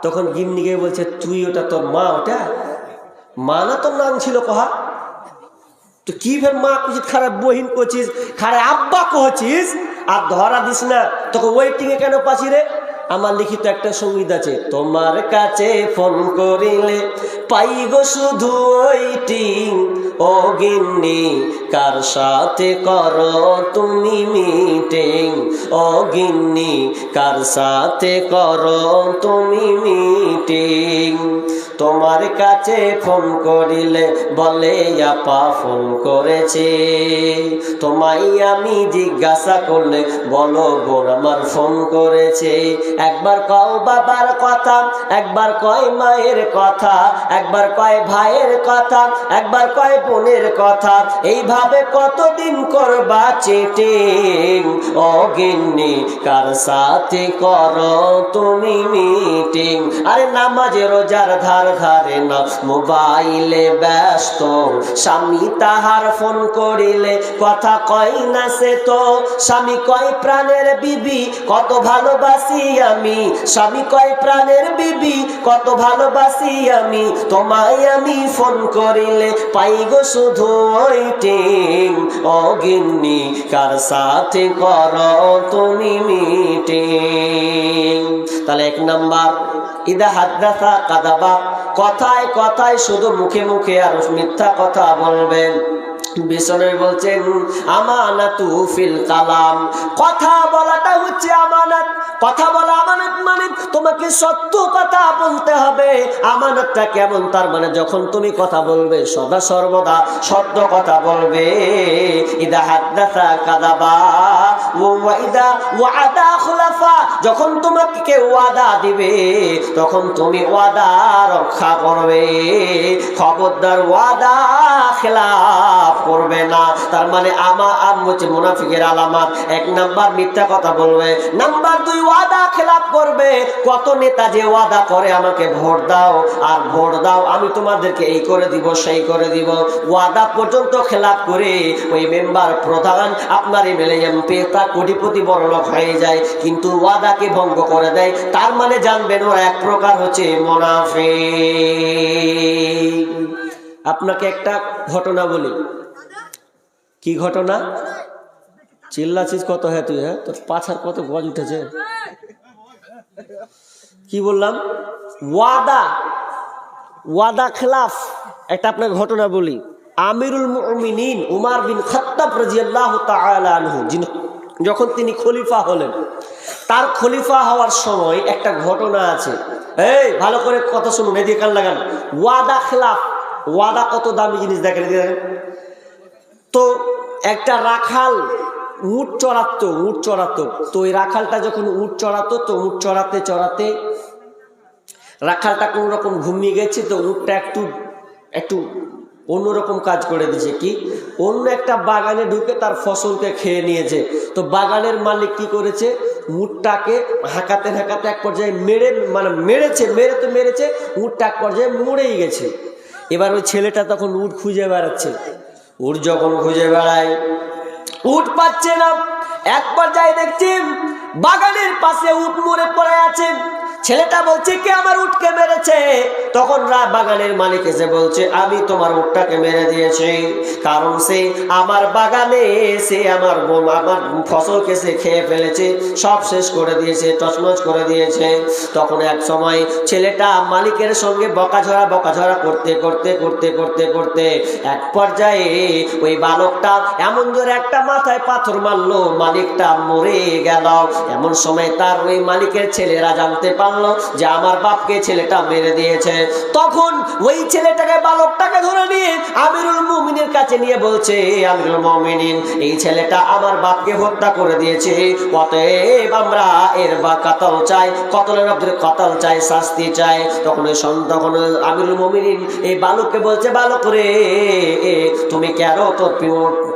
তখন গিন্নিকে বলছে তুই ওটা তোর মা, ওটা মা না তোর নাম ছিল কহা, তো কি ফের মা কুচিত খারাপ বহিন করছিস, খারাপ আব্বা কহছিস, আর ধরা দিস না। তখন ওয়েটিংয়ে কেন পাচ্ছি রে? আমার লিখিত একটা সঙ্গীত আছে, তোমার কাছে ফোন করিলে পাই গো শুধু ওয়েটিং, ও গিন্নি কার সাথে করো তুমি মিটিং, ও গিন্নি কার সাথে করো তুমি মিটিং। তোমার কাছে ফোন করিলে বলে আপা ফোন করেছে, তোমায় আমি জিজ্ঞাসা করলে বলো বোন আমার ফোন করেছে। একবার কও বাবার কথা, একবার কয় মায়ের কথা, একবার কয় ভাইয়ের কথা, একবার কয় বোনের কথা, এইভাবে কতদিন করবা চেটিং, ও গিন্নি কার সাথে করো তুমি মিটিং। আরে নামাজে রোজার ধারে না মোবাইলে ব্যস্ত, স্বামী তাহার ফোন করিলে কথা কয় না সে তো, স্বামী কয় প্রাণের বিবি কত ভালোবাসি আমি, স্বামী কয় প্রাণের বিবি কত ভালোবাসি আমি, তোমায় আমি ফোন করিলে পাই গো শুধু ওয়েটিং, ও গিন্নি কার সাথে করো তুমি মিটিং। তাহলে 1 নাম্বার ইদা হাদ্দাসা কাযাবা, কথায় কথায় শুধু মুখে মুখে আর মিথ্যা কথা বলবেন। বিষ্ণু বলছেন আমানাতু ফিল কালাম, কথা বলাটা হচ্ছে আমানত। কথা বলা আমানত মানে তোমাকে সত্য কথা বলতে হবে। আমানতটা কেমন? তার মানে যখন তুমি কথা বলবে সদা সর্বদা সত্য কথা বলবে। ইদা হাদাসা কাযাবা ওয়া ইদা ওয়াদা খুলাফা, যখন তোমাকে কেউ ওয়াদা দিবে তখন তুমি ওয়াদা রক্ষা করবে। খবরদার ওয়াদা খেলাফ করবে না। তার মানে হচ্ছে মুনাফিকের আলামত। 1 নাম্বার মিথ্যা কথা বলবে, নাম্বার 2 ওয়াদা খেলাফ করবে। কত নেতা যে ওয়াদা করে আমাকে ভোট দাও আর ভোট দাও, আমি তোমাদেরকে এই করে দিব সেই করে দিব, ওয়াদা পর্যন্ত খেলাফ করে ওই মেম্বার প্রধান আপনার এমএলএ এমপি তা কোটিপতি বড়লোক হয়ে যায়, কিন্তু ওয়াদাকে ভঙ্গ করে দেয়। তার মানে জানবেন ওরা এক প্রকার হচ্ছে মুনাফিক। আপনাকে একটা ঘটনা বলি। কি ঘটনা? চিল্লাছিস কত? হ্যাঁ তুই, হ্যাঁ তোর পাছার কত গজ উঠেছে। কি বললাম? ওয়াদা খেলাফ। একটা আপনার ঘটনা বলি। আমিরুল মুমিনিন উমর বিন খাত্তাব রাদিয়াল্লাহু তাআলা আনহু যখন তিনি খলিফা হলেন, তার খলিফা হওয়ার সময় একটা ঘটনা আছে। এই ভালো করে কথা শুনুন, এদিকে কান লাগান। ওয়াদা খেলাফ। ওয়াদা কত দামি জিনিস দেখেন। তো একটা রাখাল উট চড়াতো। তো ওই রাখালটা যখন উট চড়াতো, তো উট চড়াতে চড়াতে রাখালটা কোন রকম ঘুমিয়ে গেছে। তো উটটা একটু অন্যরকম কাজ করে দিয়েছে। কি? অন্য একটা বাগানে ঢুকে তার ফসলকে খেয়ে নিয়েছে। তো বাগানের মালিক কি করেছে? উটটাকে হাঁকাতে এক পর্যায়ে মেরেছে। উটটা এক পর্যায়ে মরেই গেছে। এবার ওই ছেলেটা তখন উট খুঁজে বেড়াচ্ছে। উট যখন খুঁজে বেড়ায়, উট পাচ্ছে না। এক পর্যায়ে দেখছি বাগানের পাশে উট মরে পড়ে আছে। ছেলেটা বলছে কে আমার উটকে মেরেছে? তখন বাগানের মালিক এসে বলছে আমি তোমার উটটাকে মেরে দিয়েছি, কারণ সে আমার বাগানে সে আমার ফসলকে সে খেয়ে ফেলেছে, সব শেষ করে দিয়েছে, তছনছ করে দিয়েছে। তখন এক সময় ছেলেটা মালিকের সঙ্গে বকাঝরা করতে এক পর্যায়ে ওই বালকটা এমন জোরে একটা মাথায় পাথর মারলো, মালিকটা মরে গেল। এমন সময় তার ওই মালিকের ছেলেরা জানতে পারল যে আমার বাপকে ছেলেটা মেরে দিয়েছে। তখন ওই ছেলেটাকে বালকটাকে ধরে নিয়ে আমিরুল মুমিনের কাছে নিয়ে বলছে, আমিরুল মুমিনিন এই ছেলেটা আমার বাপকে হত্যা করে দিয়েছে, অতএব আমরা এর কাতল চাই, কতল চাই, শাস্তি চাই। তখন আমিরুল মুমিনিন এই বালককে বলছে, বালক রে তুমি কেন তোর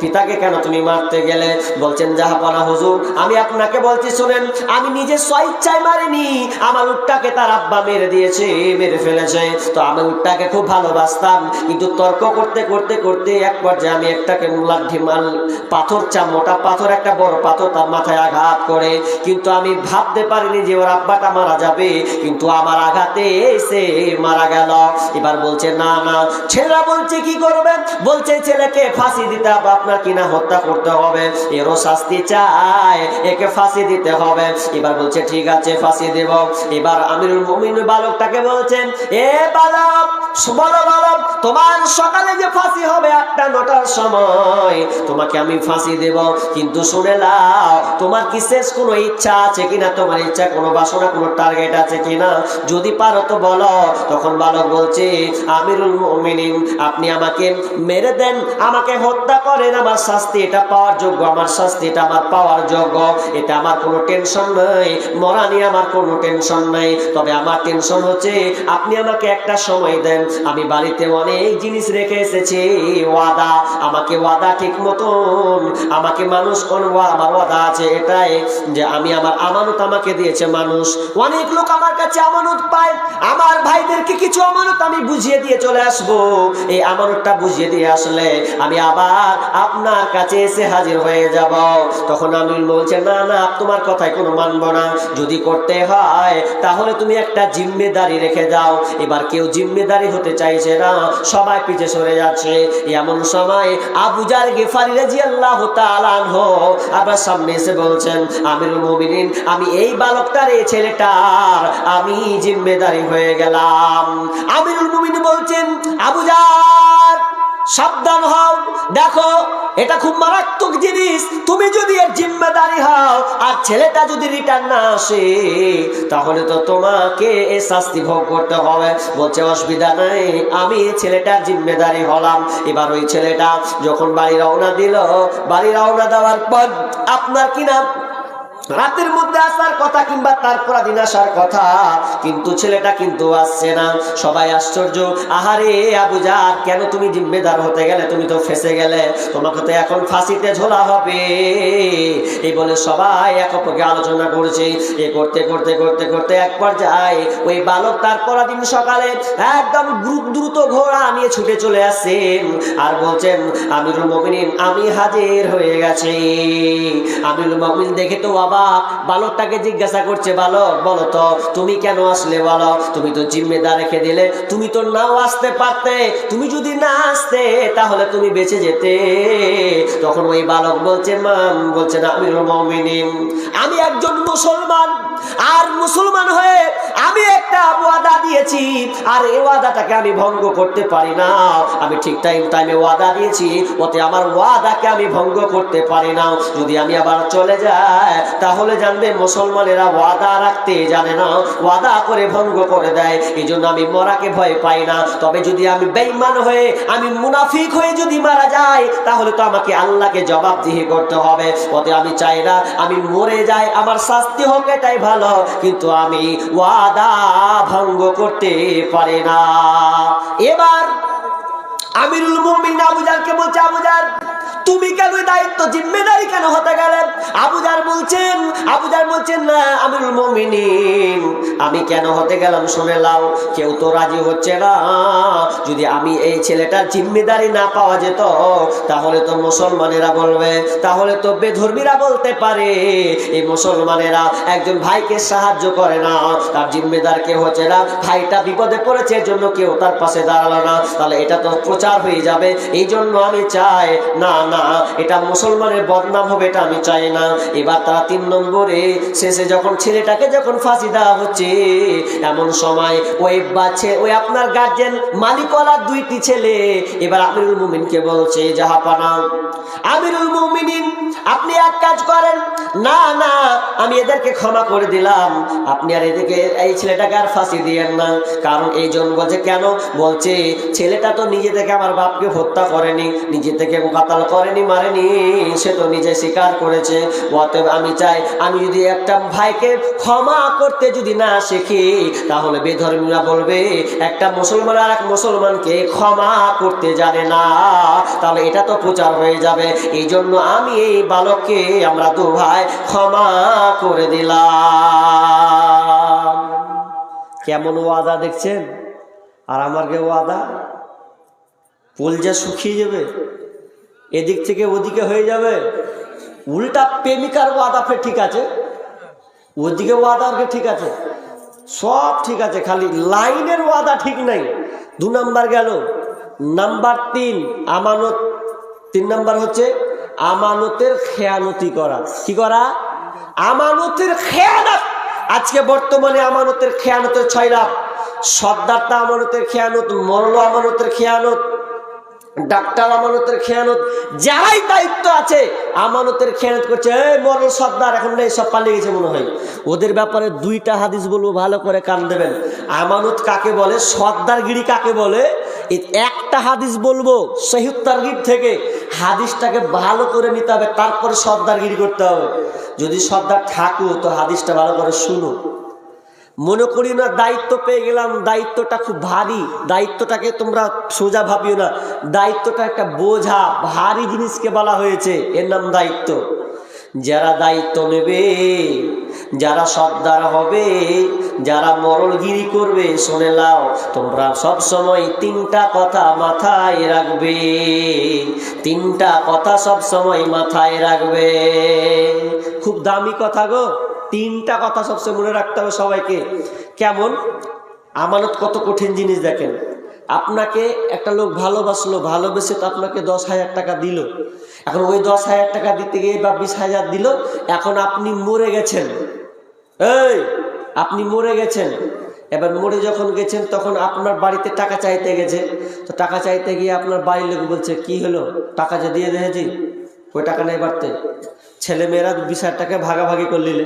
পিতাকে কেন তুমি মারতে গেলে? বলছেন জাহাপানা হুজুর, আমি আপনাকে বলছি শুনেন, আমি নিজে স্বেচ্ছায় মারিনি, আমার উটটাকে তার আব্বা মেরে ফেলেছে। তো আমি উটটাকে খুব ভালোবাসতাম, কিন্তু তর্ক করতে এক পর্যায়ে আমি একটাকে মোটা পাথর, একটা বড় পাথর তার মাথায় আঘাত করে, কিন্তু আমি ভাবতে পারিনি যে ওর আব্বাটা মারা যাবে, কিন্তু আমার আঘাতে সে মারা গেল। এবার বলছে না ছেলেরা বলছে কি করবেন? বলছে ছেলেকে ফাঁসি দিতে হবে, আপনার কিনা হত্যা করতে হবে, এরও শাস্তি চাই, একে ফাঁসি দিতে হবে। এবার বলছে ঠিক আছে ফাঁসি দেব। এবার আমিরুল মুমিনিন বালকটাকে বলছেন, এ বালক বলো বালক, তোমার সকালে যে ফাঁসি হবে 8টা-9টার সময়, তোমাকে আমি ফাঁসি দেব, কিন্তু শুনে নাও তোমার কি শেষ কোনো ইচ্ছা আছে কিনা, তোমার ইচ্ছা কোনো বাসনা কোনো টার্গেট আছে কিনা, যদি পারো তো বলো। তখন বালক বলছে, আমিরুল মুমিনিন আপনি আমাকে মেরে দেন, আমাকে হত্যা করেন, আমার শাস্তি এটা পাওয়ার যোগ্য, আমার শাস্তি এটা আমার পাওয়ার যোগ্য, এটা আমার কোনো টেনশন নেই, মরা নিয়ে আমার কোনো টেনশন নেই। তবে আমার টেনশন হচ্ছে আপনি আমাকে একটা সময় দেন, আমি বাড়িতে অনেক জিনিস রেখে এসেছি, ওয়াদা, আমাকে ওয়াদা ঠিক মতন আমাকে মানুষ আমার ওয়াদা আছে এটাই যে আমি আমার আমানত আমাকে দিয়েছে মানুষ, অনেক লোক আমার কাছে আমানত পায়, আমার ভাইদেরকে কিছু আমানত আমি বুঝিয়ে দিয়ে চলে আসবো, এই আমানতটা বুঝিয়ে দিয়ে আসলে আমি আবার আপনার কাছে এসে হাজির হয়ে যাব। তখন আমি বলছে না তোমার কথায় কোনো মানব না, যদি করতে হয় তাহলে তুমি একটা জিম্মেদারি রেখে যাও। এবার কেউ জিম্মেদারি হতে চাইছে না, সবাই পিছে সরে যাচ্ছে। এমন সময় আবু জার গিফারি রাদিয়াল্লাহু তাআলা আনহু আবার সামনে এসে বলছেন, আমিরুল মুমিনিন আমি এই বালকটার এই ছেলেটার আমি জিম্মেদারি হয়ে গেলাম। আমিরুল মুমিনিন বলছেন, আবু জার সাবধান হও। দেখো এটা খুব মারাত্মক জিনিস। তুমি যদি এর জিম্মেদারি হও আর ছেলেটা যদি রিটার্ন না আসে তাহলে তো তোমাকে এই শাস্তি ভোগ করতে হবে। বলছে অসুবিধা নাই, আমি ছেলেটার জিম্মেদারি হলাম। এবার ওই ছেলেটা যখন বাড়ি রওনা দিল, বাড়ি রওনা দেওয়ার পর আপনার কিনা রাতের মধ্যে আসার কথা কিংবা তারপর দিন আসার কথা, কিন্তু ছেলেটা কিন্তু আসছে না। সবাই আশ্চর্য, আহারে আবু জার, কেন তুমি জিম্মেদার হতে গেলে? তুমি তো ফেঁসে গেলে, তোমাকে তো এখন ফাঁসিতে ঝোলা হবে। এই বলে সবাই এক অপরকে আলোচনা করছে। এ করতে করতে করতে করতে এক পর্যায়ে ওই বালক তারপর দিন সকালে একদম দ্রুত ঘোড়া নিয়ে ছুটে চলে আসছেন আর বলছেন, আমিরুল মুমিনিন, আমি হাজির হয়ে গেছি। আমিরুল মুমিনিন দেখে তো বাবা বালকটাকে জিজ্ঞাসা করছে, বালক বলো তো তুমি কেন আসলে? বলো, তুমি তো জিম্মেদার রেখে দিলে, তুমি তো নাও আসতে পারতে। তুমি যদি না আসতে তাহলে তুমি বেঁচে যেতে। তখন ওই বালক বলছেন আমিরুল মুমিনিন, আমি একজন মুসলমান, আর মুসলমান হয়ে আমি একটা ওয়াদা দিয়েছি, আর এই ওয়াদাটাকে আমি ভঙ্গ করতে পারি না। আমি ঠিক টাইমে ওয়াদা দিয়েছি, ওতে আমার ওয়াদাকে আমি ভঙ্গ করতে পারি না। যদি আমি আবার চলে যাই তাহলে জানবে মুসলমানেরা ওয়াদা রাখতে জানে না, ওয়াদা করে ভঙ্গ করে দেয়। এই জন্য আমি মরাকে ভয় পাই না। তবে যদি আমি বেঈমান হয়ে, আমি মুনাফিক হয়ে যদি মারা যাই তাহলে তো আমাকে আল্লাহকে জবাবদিহি করতে হবে। ওতে আমি চাই না আমি মরে যাই, আমার শাস্তি হোক, এটাই ভালো, কিন্তু আমি ওয়াদা ভঙ্গ করতে পারি না। এবার আমিরুল মুমিনিন আবু জারকে বলছে, আবু জার তুমি কেন দায়িত্ব জিম্মেদারি কেন হতে গেলেন? আবু জার বলছেন না আমিরুল মুমিনিন, আমি কেন হতে গেলাম শুনে লাও। কেউ তো রাজি হচ্ছে না। যদি আমি এই ছেলেটার জিম্মেদারি না পাওয়া যেত তাহলে তো মুসলমানেরা বলবে, তাহলে তো বেধর্মীরা বলতে পারে এই মুসলমানেরা একজন ভাইকে সাহায্য করে না, তার জিম্মেদার কেউ হচ্ছে না, ভাইটা বিপদে পড়েছে এর জন্য কেউ তার পাশে দাঁড়ালো না, তাহলে এটা তো প্রচার হয়ে যাবে। এই জন্য আমি চাই না, এটা মুসলমানের বদনাম হবে, এটা আমি চাই না। এবার তারা 3 নম্বরে শেষে যখন ছেলেটাকে যখন ফাঁসি দেওয়া হচ্ছে, এমন সময় ওই আপনার গার্জেন মালিকওয়ালা 2টি ছেলে এবার আমিরুল মুমিনকে বলছে, জাহাপানা আমিরুল মুমিনিন, আপনি এক কাজ করেন, না আমি এদেরকে ক্ষমা করে দিলাম, আপনি আর এদেরকে এই ছেলেটাকে আর ফাঁসি দিয়েন না। কারণ এই জন বলছে, কেন? বলছে ছেলেটা তো নিজে থেকে আমার বাপকে হত্যা করেনি, নিজে থেকে কাতাল করেনি, মারেনি, সে তো নিজে স্বীকার করেছে। অতএব আমি চাই, আমি যদি একটা ভাইকে ক্ষমা করতে যদি না শিখি তাহলে বেধর্মীরা বলবে একটা মুসলমান আর এক মুসলমানকে ক্ষমা করতে জানে না, তাহলে এটা তো প্রচার হয়ে যাবে। এই জন্য আমি এই বালককে আমরা 2 ভাই ক্ষমা করে দিলাম। কেমন ওয়াদা দেখছেন? আর আমার কে ওয়াদা কলজা শুকিয়ে যাবে, এদিক থেকে ওদিকে হয়ে যাবে। উল্টা প্রেমিকার ওয়াদা ফের ঠিক আছে, ওদিকে ওয়াদা ঠিক আছে, সব ঠিক আছে, খালি লাইনের ওয়াদা ঠিক নাই। 2 নাম্বার গেল। নাম্বার 3 আমানত। 3 নাম্বার হচ্ছে আমানতের খেয়ানতি করা। কি করা? আমানতের খেয়ানত। আজকে বর্তমানে আমানতের খেয়ানতের 6 লাভ। সর্দারটা আমানতের খেয়ানত, মরল আমানতের খেয়ানত, ডাক্তার আমানতের খেয়ানত, যারাই দায়িত্ব আছে আমানতের খেয়ানত করছে। মরল সর্দার এখন নেই, সব পালিয়ে গেছে মনে হয়। ওদের ব্যাপারে 2টা হাদিস বলবো, ভালো করে কান দেবেন। আমানত কাকে বলে, সর্দারগিরি কাকে বলে, একটা হাদিস বলবো সহিহ তারগিব থেকে। হাদিসটাকে ভালো করে নিতে হবে, তারপরে সর্দারগিরি করতে হবে। যদি সর্দার থাকো তো হাদিসটা ভালো করে শুনো। মনে করি না দায়িত্ব পেয়ে গেলাম, দায়িত্বটা খুব ভারী, দায়িত্বটাকে তোমরা সোজা ভাবিও না। দায়িত্বটা একটা বোঝা, ভারী জিনিসকে বলা হয়েছে, এর নাম দায়িত্ব। যারা দায়িত্ব নেবে, যারা সর্দার হবে, যারা মরলগিরি করবে, শুনে লাও, তোমরা সব সময় 3টা কথা মাথায় রাখবে। 3টা কথা সব সময় মাথায় রাখবে। খুব দামি কথা গো, 3টা কথা সবসময় মনে রাখতে হবে সবাইকে। কেমন? আমানত কত কঠিন জিনিস দেখেন। আপনাকে একটা লোক ভালোবাসলো, ভালোবেসে তো আপনাকে 10,000 টাকা দিল। এখন ওই 10,000 টাকা দিতে গিয়ে বা 20,000 দিল, এখন আপনি মরে গেছেন। আপনি মরে গেছেন, এবার মরে যখন গেছেন তখন আপনার বাড়িতে টাকা চাইতে গেছে, তো টাকা চাইতে গিয়ে আপনার বাড়ির লোক বলছে কি হলো, টাকা যে দিয়ে দিয়েছি, ওই টাকা নেই বাড়তে। ছেলেমেয়েরা বিষয়টাকে ভাগাভাগি করলিলে,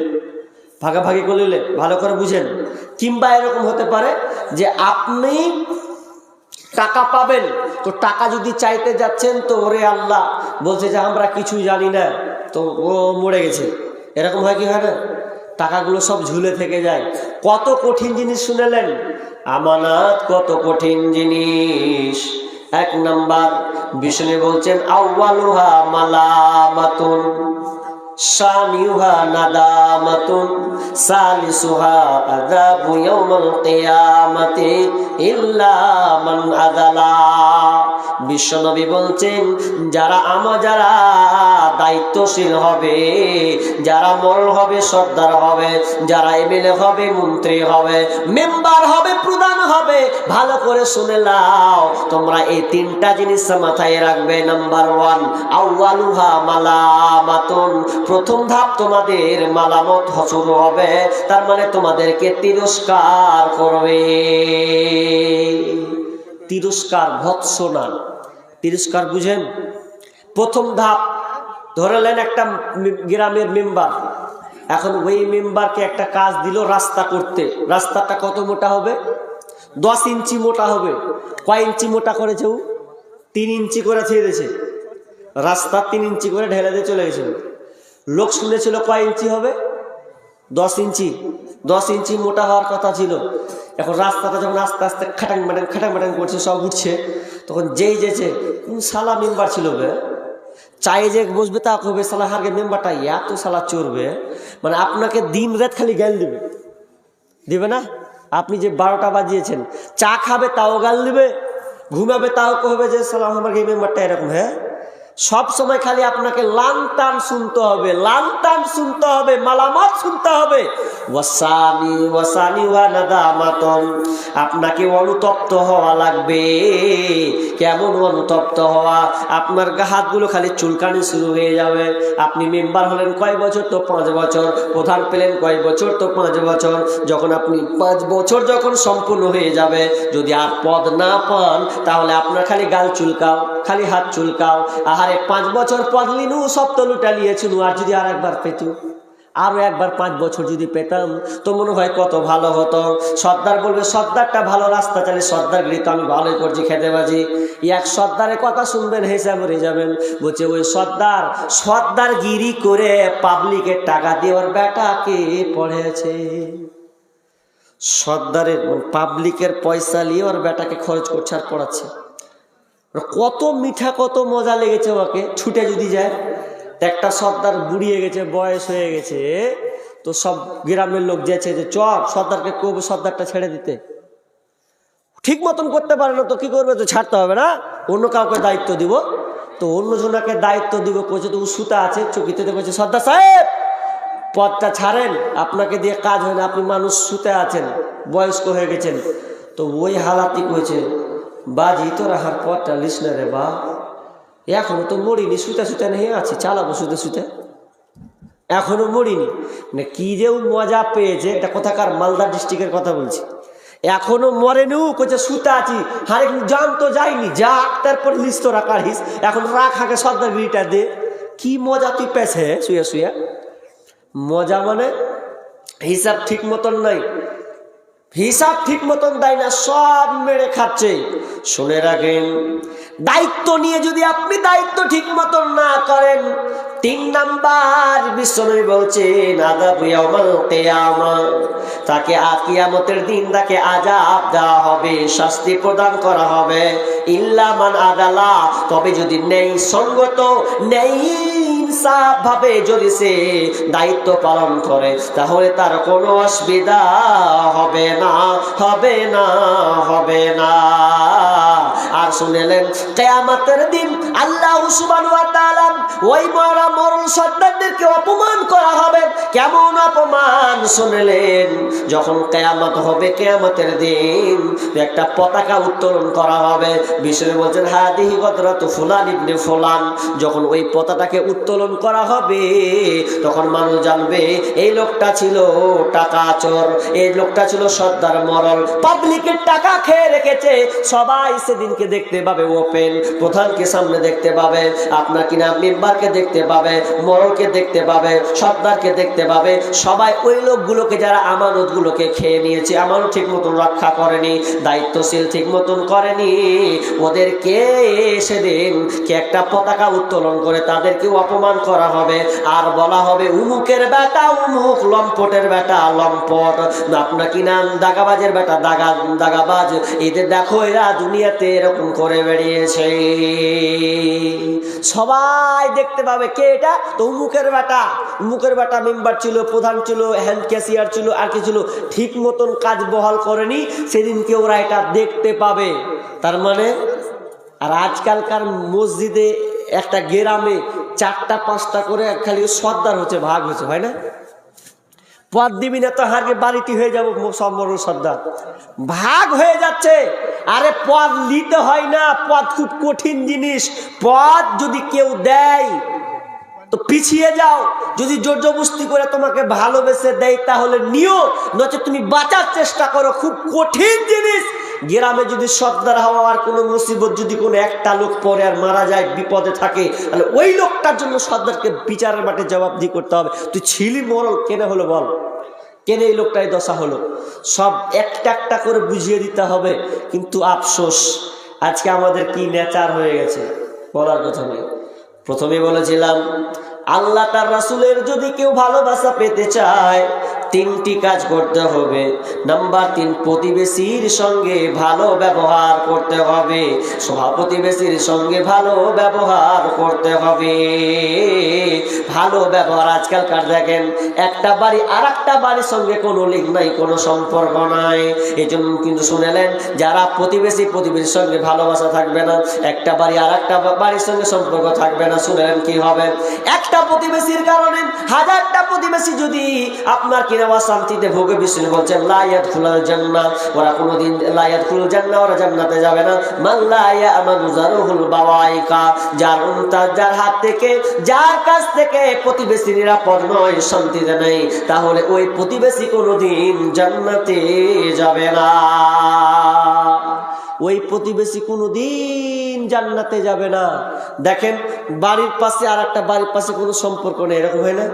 ভালো করে বুঝেন। কিংবা এরকম হতে পারে যে আপনি টাকা পাবেন, তো টাকা যদি চাইতে যাচ্ছেন তো ওরে আল্লাহ বলছে যে আমরা কিছুই জানি না, তো ও মরে গেছে। এরকম হয় কি হয় না? টাকাগুলো সব ঝুলে থেকে যায়। কত কঠিন জিনিস শুনেলেন, আমানত কত কঠিন জিনিস। এক নাম্বার বিষ্ণু বলছেন আউয়ালুহা মালামাতুন, শানিউহা নাদামাতুন, সালিসুহা আযাবু ইয়াউমাল কিয়ামাতি ইল্লা মান আযালা। বিশ্বনবী বলছেন যারা দায়িত্বশীল হবে, যারা মল হবে, সর্দার হবে, যারা এমএলএ হবে, মন্ত্রী হবে, মেম্বার হবে, প্রধান হবে, ভালো করে শুনে নাও তোমরা এই তিনটা জিনিস মাথায় রাখবে। নাম্বার 1 আউয়ালুহা মালামাতুন, প্রথম ধাপ তোমাদের মালামত শুরু হবে, তার মানে তোমাদেরকে তিরস্কার করবে। তিরস্কার, ভৎসনা, তিরস্কার বুঝেন? প্রথম ধাপ ধরলেন একটা গ্রামের মেম্বার, এখন ওই মেম্বারকে একটা কাজ দিল রাস্তা করতে। রাস্তাটা কত মোটা হবে? 10 ইঞ্চি মোটা হবে। কয় ইঞ্চি মোটা করেছে ও? 3 ইঞ্চি করে ছেড়েছে রাস্তা, 3 ইঞ্চি করে ঢেলে দিয়ে চলে গেছিল। লোক শুনেছিল কয় ইঞ্চি হবে? 10 ইঞ্চি। 10 ইঞ্চি মোটা হওয়ার কথা ছিল। এখন রাস্তাটা যখন আস্তে আস্তে খাটাং মাটাং করছে, সব উঠছে, তখন যেই যেছে কোন শালা মেম্বার ছিল বে, চাই যে বসবে তা কবে শালা হারকে মেম্বারটা এত শালা চড়বে, মানে আপনাকে দিন রাত খালি জ্ঞান দিবে না? আপনি যে 12টা বাজিয়েছেন, চা খাবে তাও গাল দিবে, ঘুমাবে তাও কবে যে শালা আমার এই মেম্বারটা এরকম। হ্যাঁ, সব সময় খালি আপনাকে লানতান শুনতে হবে, মালামাত শুনতে হবে। ওয়াসানি ওয়া নাদামাতুন, আপনাকে অনুতপ্ত হওয়া লাগবে। কেমন অনুতপ্ত হওয়া? আপনার হাতগুলো খালি চুলকানি শুরু হয়ে যাবে। আপনি মেম্বার হলেন কয় বছর? তো 5 বছর। প্রধান পেলেন কয় বছর? তো 5 বছর। যখন আপনি 5 বছর যখন সম্পূর্ণ হয়ে যাবে, যদি আর পদ না পান, তাহলে আপনার খালি গাল চুলকাও, খালি হাত চুলকাও। আহারে 5 বছর পদ লিনু, সব তো লুটা নিয়েছিল, আর যদি আর একবার পেতু, আরো একবার 5 বছর যদি পেতাম তো মনে হয় কত ভালো হতো। সর্দার বলবে সর্দারটা ভালো রাস্তা চালে, সর্দারগিরি তো আমি ভালোই করছি, খেতে বাজি। এক সর্দারের কথা শুনবেন, হেসে মরে যাবেন। বলছে ওই সর্দারগিরি করে পাবলিকের টাকা দিয়ে ওর বেটাকে পড়েছে। সর্দারের পাবলিকের পয়সা নিয়ে ওর বেটাকে খরচ করছে আর পড়াচ্ছে। কত মিঠা, কত মজা লেগেছে ওকে। ছুটে যদি যায়, একটা সর্দার বুড়িয়ে গেছে, বয়স হয়ে গেছে, তো সব গ্রামের লোক যেছে যে চল সর্দারকে কবে সর্দারটা ছেড়ে দিতে, ঠিক মতন করতে পারে না, তো কি করবে? তো ছাড়তে হবে না, অন্য কাউকে দায়িত্ব দিব। তো অন্য জনাকে দায়িত্ব দিব, কইছে তো সুতা আছে চকিতে, কইছে সর্দার সাহেব পদটা ছাড়েন, আপনাকে দিয়ে কাজ হয় না, আপনি মানুষ সুতে আছেন, বয়স্ক হয়ে গেছেন। তো ওই হালাতি কইছে বাজি তোরা হার পদটা লিস না রে বা, এখনো তো মরিনি, সুতে নেই আছি, চালাবো সুতে, এখনো মরিনি। মানে কি যে মজা পেয়েছে, এটা কোথাকার মালদা ডিস্ট্রিক্টের কথা বলছি। এখনো মরেনি, কইছে সুতে আছি, হারে জান তো যায়নি, যা তারপর লিস তো রাখার হিস, এখন রাখ আগে সর্দারগিরিটা দে। কি মজা তুই পেছে শুয়ে মজা, মানে হিসাব ঠিক মতন নাই, হিসাব ঠিক মতন দেয় না, সব মেরে খাচ্ছে। শুনে রাখেন, দায়িত্ব নিয়ে যদি আপনি দায়িত্ব ঠিক মতন না করেন, 3 নাম্বার বিশ্বনবী বলছেন আযাবু ইয়াউমাল কিয়ামা, তাকে কিয়ামতের দিন তাকে আযাব দেওয়া হবে, শাস্তি প্রদান করা হবে। ইল্লা মান আদালা, তবে যদি নেই সঙ্গত, নেই ইনসাফ ভাবে যদি সে দায়িত্ব পালন করে, তাহলে তার কোনো অসুবিধা হবে না। আর শুনেলেন কিয়ামতের দিন আল্লাহ সুবহানাহু ওয়া তাআলা ওই মরল সন্তানদেরকে অপমান করা হবে। কেমন অপমান শুনলেন? যখন কিয়ামত হবে, কিয়ামতের দিন একটা পতাকা উত্তোলন করা হবে। বিষ্ণু বলছেন হাদিহি গদরাতু ফুলান ইবনে ফুলান। যখন ওই পতাকাকে উত্তোলন করা হবে তখন মানুষ জানবে এই লোকটা ছিল টাকা চোর, এই লোকটা ছিল সর্দার মরল, পাবলিকের টাকা খেয়ে রেখেছে। সবাই সেদিনকে দেখতে পাবে ওপেন, প্রধানকে সামনে দেখতে পাবে, আপনার কিনা মেম্বারকে দেখতে পাবে, মরলকে দেখতে পাবে, সর্দারকে দেখতে পাবে। সবাই ওই লোকগুলোকে যারা আমানতগুলোকে খেয়ে নিয়েছে, আমানত ঠিক মতন রক্ষা করেনি, দায়িত্বশীল ঠিক মতন করেনি, ওদেরকে সেদিন কে একটা পতাকা উত্তোলন করে তাদেরকে অপমান করা হবে। আর বলা হবে উমুকের বেটা উমুক, লম্পটের বেটা লম্পট, আপনার কি নাম দাগাবাজের বেটা দাগাবাজ। এদের দেখো এরা দুনিয়াতে এরকম করে বেরিয়েছে। সবাই দেখতে পাবে কে এটা, তো উমুকের বেটা মেম্বার ছিল, প্রধান ছিল, হ্যান্ড ক্যাশিয়ার ছিল, আর কি ছিল, ঠিক মতন কাজ বহাল করেনি, সেদিনকে ওরা এটা দেখতে পাবে। তার মানে আর আজকালকার মসজিদে একটা গ্রামে 4টা 5টা করে খালি সর্দার হচ্ছে, ভাগ হচ্ছে, হয় না? পদ দিবি না তো হারকে বাড়িটি হয়ে যাবো সব বড় সর্দার, ভাগ হয়ে যাচ্ছে। আরে পদ নিতে হয় না, পদ খুব কঠিন জিনিস। পদ যদি কেউ দেয় তো পিছিয়ে যাও, যদি জোর জবরদস্তি করে তোমাকে ভালোবেসে দেয় তাহলে নিও, নচে তুমি বাঁচার চেষ্টা করো। খুব কঠিন জিনিস। গ্রামে যদি সর্দার হওয়ার কোনো মুসিবত যদি কোনো একটা লোক পরে আর মারা যায়, বিপদে থাকে, তাহলে ওই লোকটার জন্য সর্দারকে বিচারের মাঠে জবাবদিহি করতে হবে। তুই ছিলি মরল, কেনে হলো বল, কেনে এই লোকটাই দশা হলো, সব একটা একটা করে বুঝিয়ে দিতে হবে। কিন্তু আফসোস আজকে আমাদের কি নেচার হয়ে গেছে বলার কথা নেই। প্রথমে বলেছিলাম আল্লাহ তার রাসূলের যদি কেউ ভালোবাসা পেতে চায় 3টি কাজ করতে হবে। নাম্বার 3, প্রতিবেশীর সঙ্গে ভালো ব্যবহার করতে হবে, সহপ্রতিবেশীর সঙ্গে ভালো ব্যবহার করতে হবে। ভালো ব্যবহার আজকালকার দেখেন একটা বাড়ি আর একটা বাড়ির সঙ্গে কোনো লিঙ্ক নাই, কোনো সম্পর্ক নাই। এই জন্য কিন্তু শুনেলেন যারা প্রতিবেশীর সঙ্গে ভালোবাসা থাকবে না, একটা বাড়ি আর একটা বাড়ির সঙ্গে সম্পর্ক থাকবে না, শুনেলেন কি হবে? একটা প্রতিবেশীর কারণে 1000টা প্রতিবেশী যদি আপনার কিনা শান্তিতে ভোগে, বিষ্ণু বলছেন লা ইয়াদখুলুল জান্নাহ, ওরা কোনোদিন লা ইয়াদখুলুল জান্নাহ, ওরা জান্নাতে যাবে না। মান লা ইয়ামানু জারুহুল বাওয়াইকা, যার হাত থেকে, যার কাছ থেকে প্রতিবেশী নিরাপদ নয়, শান্তিতে নেই, তাহলে ওই প্রতিবেশী কোনোদিন জান্নাতে যাবে না। ওই প্রতিবেশী কোনোদিন জান্নাতে যাবে না। দেখেন বাড়ির পাশে আর একটা বাড়ির পাশে কোনো সম্পর্ক নেই, এরকম হয় না?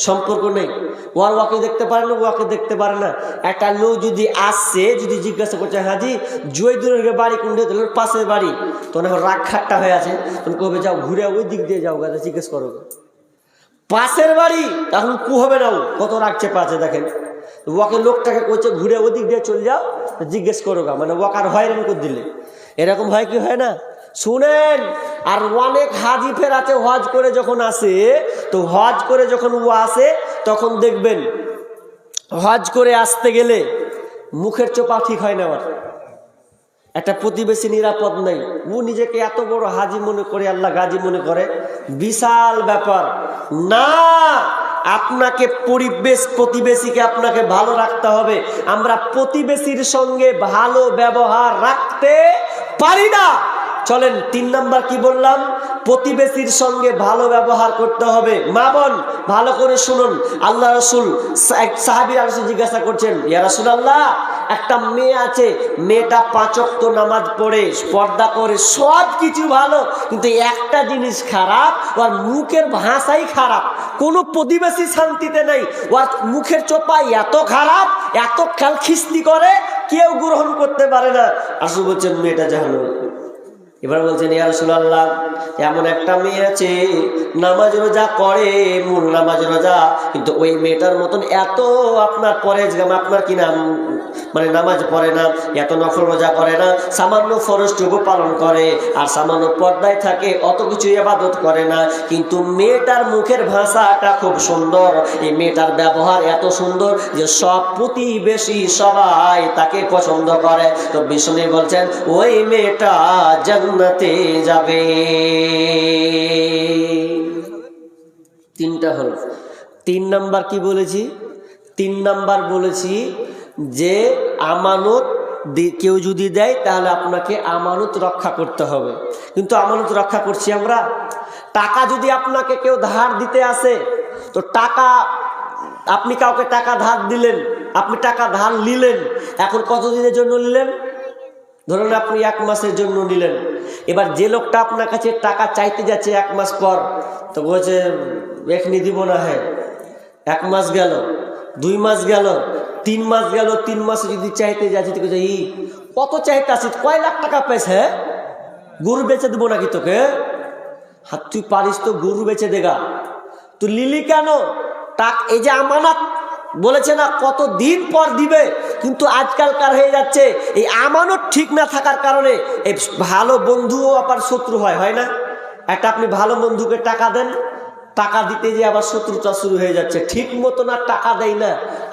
সম্পর্ক নেই, ওকে দেখতে পারে না, ওকে দেখতে পারে না। একটা লোক যদি আসছে, যদি জিজ্ঞাসা করছে হাজি জয়দুরের বাড়ি কোনটা, পাশের বাড়ি, তখন এখন রাগ খাট্টা হয়ে আছে, তখন কবে যাও ঘুরে ওই দিক দিয়ে যাও, গাছে জিজ্ঞেস করো পাশের বাড়ি, এখন কু হবে না, কত রাগ চেপা আছে দেখেন। ওকে লোকটাকে করছে ঘুরে ওদিক দিয়ে চলে যাও, জিজ্ঞেস করো গা, মানে ওকে আর হয়রান করে দিলে। এরকম হয় কি হয় না? শুনেন, আর অনেক হাজি ফের আছে হজ করে যখন আসে, তো হজ করে যখন ও আসে তখন দেখবেন হজ করে আসতে গেলে মুখের চোপা ঠিক হয় না। আমার একটা প্রতিবেশী নিরাপদ নেই, ও নিজেকে এত বড় হাজি মনে করে, আল্লাহ গাজী মনে করে, বিশাল ব্যাপার না। আপনাকে প্রতিবেশীকে আপনাকে ভালো রাখতে হবে। আমরা প্রতিবেশীর সঙ্গে ভালো ব্যবহার রাখতে পারি না। চলেন 3 নাম্বার কি বললাম? প্রতিবেশীর সঙ্গে ভালো ব্যবহার করতে হবে। মা বোন ভালো করে শুনুন, আল্লাহ রাসূল সাহাবীরা জিজ্ঞাসা করছেন, ইয়া রাসূলুল্লাহ, একটা মেয়ে আছে, মেয়েটা 5 ওয়াক্ত নামাজ পড়ে, পর্দা করে, সব কিছু ভালো, কিন্তু একটা জিনিস খারাপ, ওর মুখের ভাষাই খারাপ, কোনো প্রতিবেশী শান্তিতে নেই, ওর মুখের চোপাই এত খারাপ, এত খিস্তি করে, কেউ গ্রহণ করতে পারে না। রাসূল বলছেন মেয়েটা জাহান্নামী। এবার বলছেন ইয়া রাসূলুল্লাহ, এমন একটা মেয়ে আছে নামাজ রোজা করে, মূল নামাজ রোজা, কিন্তু ওই মেয়েটার মতন এত আপনার পরেজগাম, আপনার কি নাম মানে নামাজ পড়ে না, এত নফল রোজা করে না, সামান্য ফরজটুকু পালন করে আর সামান্য পর্দায় থাকে, অত কিছু ইবাদত করে না, কিন্তু মেয়েটার মুখের ভাষাটা খুব সুন্দর, এই মেয়েটার ব্যবহার এত সুন্দর যে সব প্রতিবেশী সবাই তাকে পছন্দ করে। তো বিষ্ণু বলছেন ওই মেয়েটা জান্নাতে যাবে। তিনটা হলো। 3 নাম্বার কি বলেছি? 3 নাম্বার বলেছি যে আমানত কেউ যদি দেয় তাহলে আপনাকে আমানত রক্ষা করতে হবে। কিন্তু আমানত রক্ষা করছি আমরা? টাকা যদি আপনাকে কেউ ধার দিতে আসে, তো টাকা আপনি কাউকে টাকা ধার দিলেন, আপনি টাকা ধার নিলেন, এখন কতদিনের জন্য নিলেন? ধরুন আপনি 1 মাসের জন্য নিলেন। এবার যে লোকটা আপনার কাছে টাকা চাইতে যাচ্ছে 1 মাস পর, তো বলছে এখনি দিব না। হ্যাঁ, 1 মাস গেল, 2 মাস গেল, 3 মাস গেল, 3 মাসে যদি চাইতে যাচ্ছি তো ই কত চাইতে আসিস, কয় লাখ টাকা পেয়েছে? হ্যাঁ, গরু বেচে দেবো নাকি তোকে? হাত তুই পারিস তো গরু বেচে দেগা, তুই লিলি কেন? এই যে আমানত বলেছে না কত দিন পর দিবে, কিন্তু আজকালকার হয়ে যাচ্ছে এই আমানত ঠিক না থাকার কারণে এই ভালো বন্ধুও আবার শত্রু হয় না? একটা আপনি ভালো বন্ধুকে টাকা দেন, টাকা দিতে যে আবার শত্রুতা শুরু হয়ে যাচ্ছে, ঠিক মতো না টাকা দেয় না,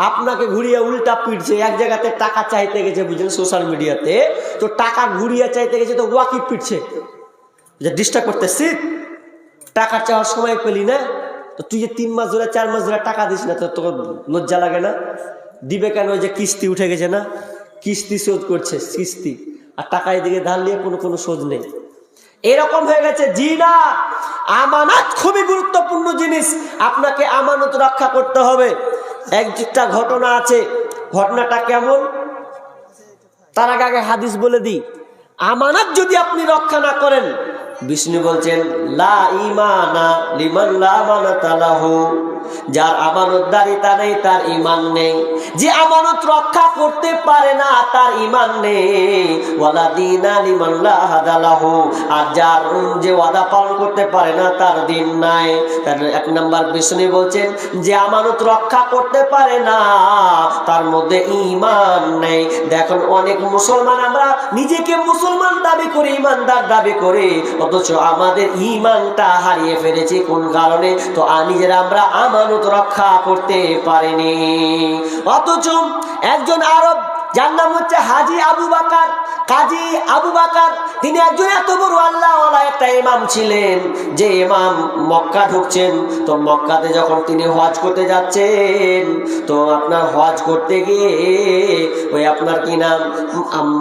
আপনাকে ঘুরিয়ে উল্টা পিটছে। এক জায়গাতে টাকা চাইতে গেছে, বুঝলেন, সোশ্যাল মিডিয়াতে, তো টাকা ঘুরিয়ে চাইতে গেছে, তো ওয়াকি পিটছে যে ডিস্টার্ব করতেছি, টাকা চাওয়ার সময় পেলি না, তো তুই যে 3 মাস ধরে 4 মাস ধরে টাকা দিস না, তো তোর লজ্জা লাগে না? দিবে কেন? ওই যে কিস্তি উঠে গেছে না, কিস্তি শোধ করছে, কিস্তি, আর টাকা এদিকে ধার নিয়ে কোনো শোধ নেই, এরকম হয়ে গেছে। জি না, আমানত খুবই গুরুত্বপূর্ণ জিনিস, আপনাকে আমানত রক্ষা করতে হবে। একটা ঘটনা আছে, ঘটনাটা কেমন তার আগে হাদিস বলে দিই। আমানত যদি আপনি রক্ষা না করেন, বিষ্ণু বলছেন লা ঈমানা লিমান লা আমানাতা লাহু, যার আমানতদারিতা নেই তার ঈমান নেই। যে আমানত রক্ষা করতে পারে না তার ঈমান নেই। ওয়ালা দীনা লিমান লা হাদা লাহু, আর যার যে ওয়াদা পালন করতে পারে না তার দিন নাই। তার 1 নাম্বার বিষ্ণু বলছেন যে আমানত রক্ষা করতে পারে না তার মধ্যে ঈমান নেই। দেখুন অনেক মুসলমান, আমরা নিজেকে মুসলমান দাবি করি, ঈমানদার দাবি করি, অথচ আমাদের ঈমানটা হারিয়ে ফেলেছি। কোন কারণে? তো নিজেরা আমরা আমানত রক্ষা করতে পারিনি। অথচ একজন আরব, যার নাম হচ্ছে হাজী আবু বকর, কাজী আবু বকর, তিনি একজন এত বড় আল্লাহওয়ালা একটা ইমাম ছিলেন, যে ইমাম মক্কা ঢুকছেন। তো মক্কাতে যখন তিনি হজ করতে যাচ্ছেন, তো আপনার হজ করতে গিয়ে ওই আপনার কি নাম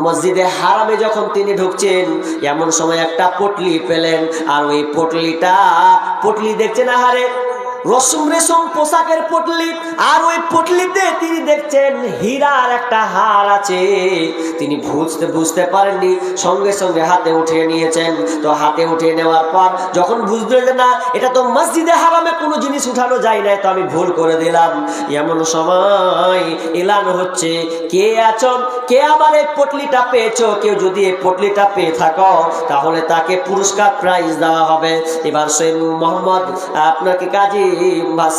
মসজিদে হারামে যখন তিনি ঢুকছেন, এমন সময় একটা পটলি পেলেন, আর ওই পটলি দেখছেন, আহারে রেশম পোশাকের পটলি, আর ওই পটলিতে তিনি দেখছেন হীরার একটা হার আছে। তিনি বুঝতে পারেননি, সঙ্গে সঙ্গে হাতে উঠিয়ে নিয়েছেন। তো হাতে উঠিয়ে নেওয়ার পর যখন বুঝলেন না এটা তো মসজিদে হারামে কোনো জিনিস উঠানো যায় না, তো আমি ভুল করে দিলাম, এমন সময় এলান হচ্ছে, কে আছো, কে আমার এই পটলিটা পেয়েছো? কেউ যদি এই পটলিটা পেয়ে থাকো তাহলে তাকে পুরস্কার প্রাইজ দেওয়া হবে। এবার সেই মোহাম্মদ আপনাকে কাজী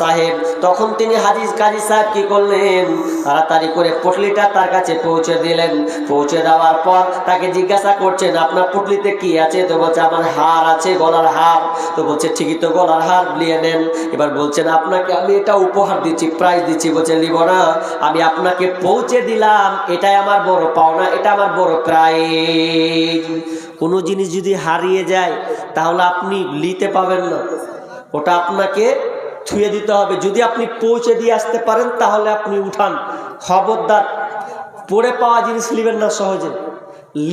সাহেব, তখন তিনি কাজী সাহেব কি করলেন, তাড়াতাড়ি করে পটলিটা তার কাছে পৌঁছে দিলেন। পৌঁছে দেওয়ার পর তাকে জিজ্ঞাসা করছেন আপনার পটলিতে কি আছে? তো বলছে আমার হার আছে, গলার হার। তো বলছে ঠিকই তো, গলার হার নিয়ে নেন। এবার বলছেন আপনাকে আমি এটা উপহার দিচ্ছি, প্রাইজ দিচ্ছি। বলছে নিব না, আমি আপনাকে পৌঁছে দিলাম, এটাই আমার বড় পাওনা, এটা আমার বড় প্রাইজ। কোনো জিনিস যদি হারিয়ে যায় তাহলে আপনি নিতে পাবেন না, ওটা আপনাকে ছুঁয়ে দিতে হবে। যদি আপনি পৌঁছে দিয়ে আসতে পারেন তাহলে আপনি উঠান, খবরদার পড়ে পাওয়া জিনিস নেবেন না সহজে।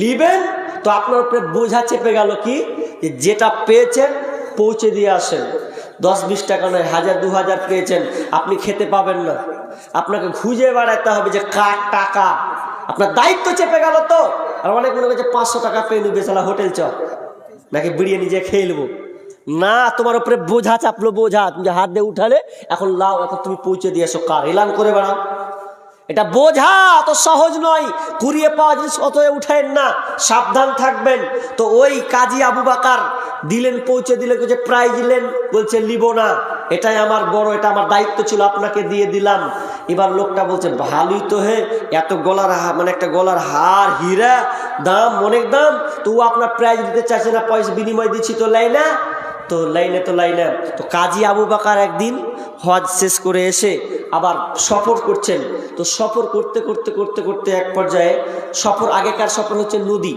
নিবেন তো আপনার উপরে বোঝা চেপে গেল কি, যেটা পেয়েছেন পৌঁছে দিয়ে আসেন। 10-20 টাকা নয়, 1000-2000 পেয়েছেন, আপনি খেতে পাবেন না, আপনাকে খুঁজে বেড়াতে হবে যে কার টাকা। আপনার দায়িত্ব চেপে গেল তো। আর অনেক মনে করছে 500 টাকা পেয়ে নিবে, সালা হোটেল চ নাকি বিরিয়ানি যে খেয়ে নেবো। না, তোমার উপরে বোঝা চাপলো, বোঝা তুমি হাত দিয়ে উঠালে, এখন লাও, এখন তুমি পৌঁছে দিয়ে এসো, কার এলান করে বেড়াও। এটা বোঝা অত সহজ নয়, কুড়িয়ে পাওয়া জিনিস অত উঠায়েন না, সাবধান থাকবেন। তো ওই কাজী আবু বকর দিলেন, পৌঁছে দিলেন, যে প্রাইজ দিলেন, বলছে নিব না, এটাই আমার বড়, এটা আমার দায়িত্ব ছিল, আপনাকে দিয়ে দিলাম। এবার লোকটা বলছে ভালোই তো হে, এত গলার মানে একটা গলার হার হীরা দাম অনেক দাম, তো ও আপনার প্রাইজ দিতে চাইছে না, পয়সা বিনিময় দিচ্ছি তো লাইনা তো কাজী আবু বকর একদিন হজ শেষ করে এসে আবার সফর করছেন। তো সফর করতে করতে করতে করতে এক পর্যায়ে সফর, আগেকার সফর হচ্ছে নদী,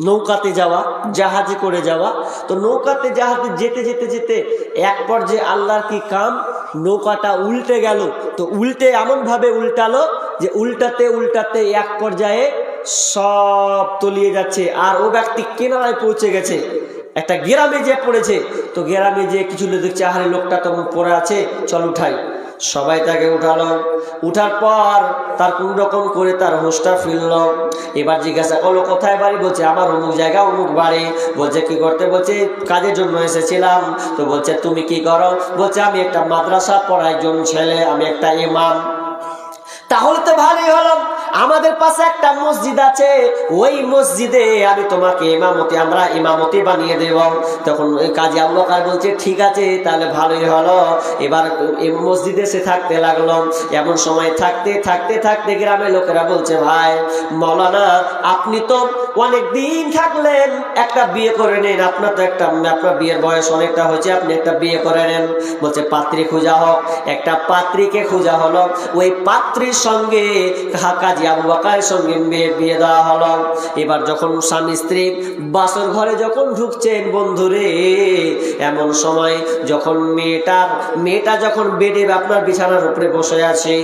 নৌকাতে যাওয়া, জাহাজে করে যাওয়া। তো নৌকাতে জাহাজে যেতে যেতে যেতে এক পর্যায়ে আল্লাহর কি কাম, নৌকাটা উল্টে গেল। তো উল্টে এমনভাবে উল্টালো যে উল্টাতে উল্টাতে এক পর্যায়ে সব তলিয়ে যাচ্ছে, আর ও ব্যক্তি কিনারায় পৌঁছে গেছে, একটা গ্রামে যে পড়েছে। তো গ্রামে যে কিছু লোক দেখছে, আহারে লোকটা তখন পড়ে আছে, চল উঠাই। সবাই তাকে উঠালো, উঠার পর তার কোন রকম করে তার হোশটা ফিরল। এবার জিজ্ঞাসা করলো কোথায় বাড়ি, বলছে আমার অমুক জায়গা অমুক বাড়ি। বলছে কি করতে, বলছে কাজের জন্য এসেছিলাম। তো বলছে তুমি কি করো, বলছে আমি একটা মাদ্রাসা পড়াই একজন ছেলে, আমি একটা ইমাম। তাহলে তো ভালোই হলো, আমাদের পাশে একটা মসজিদ আছে, ওই মসজিদে আমি তোমাকে আমরা ইমামতি বানিয়ে দেব। তখন ওই কাজী আবু বকর বলছে ঠিক আছে, তাহলে ভালোই হলো। এবার এই মসজিদে সে থাকতে লাগলো। এমন সময় থাকতে থাকতে থাকতে গ্রামের লোকেরা বলছে ভাই মাওলানা আপনি তো অনেক দিন থাকলেন, একটা বিয়ে করে নেন, আপনার বিয়ের বয়স অনেকটা হয়েছে, আপনি একটা বিয়ে করে নেন। বলছে পাত্রী খোঁজা হোক। একটা পাত্রীকে খোঁজা হলো, ওই পাত্রীর সঙ্গে কাজী আবু বকরের সঙ্গে বিয়ে দেওয়া হলো। এবার যখন স্বামী স্ত্রী বাসর ঘরে যখন ঢুকছেন বন্ধুরে, এমন সময় যখন মেয়েটা যখন বেডে আপনার বিছানার উপরে বসে আছে,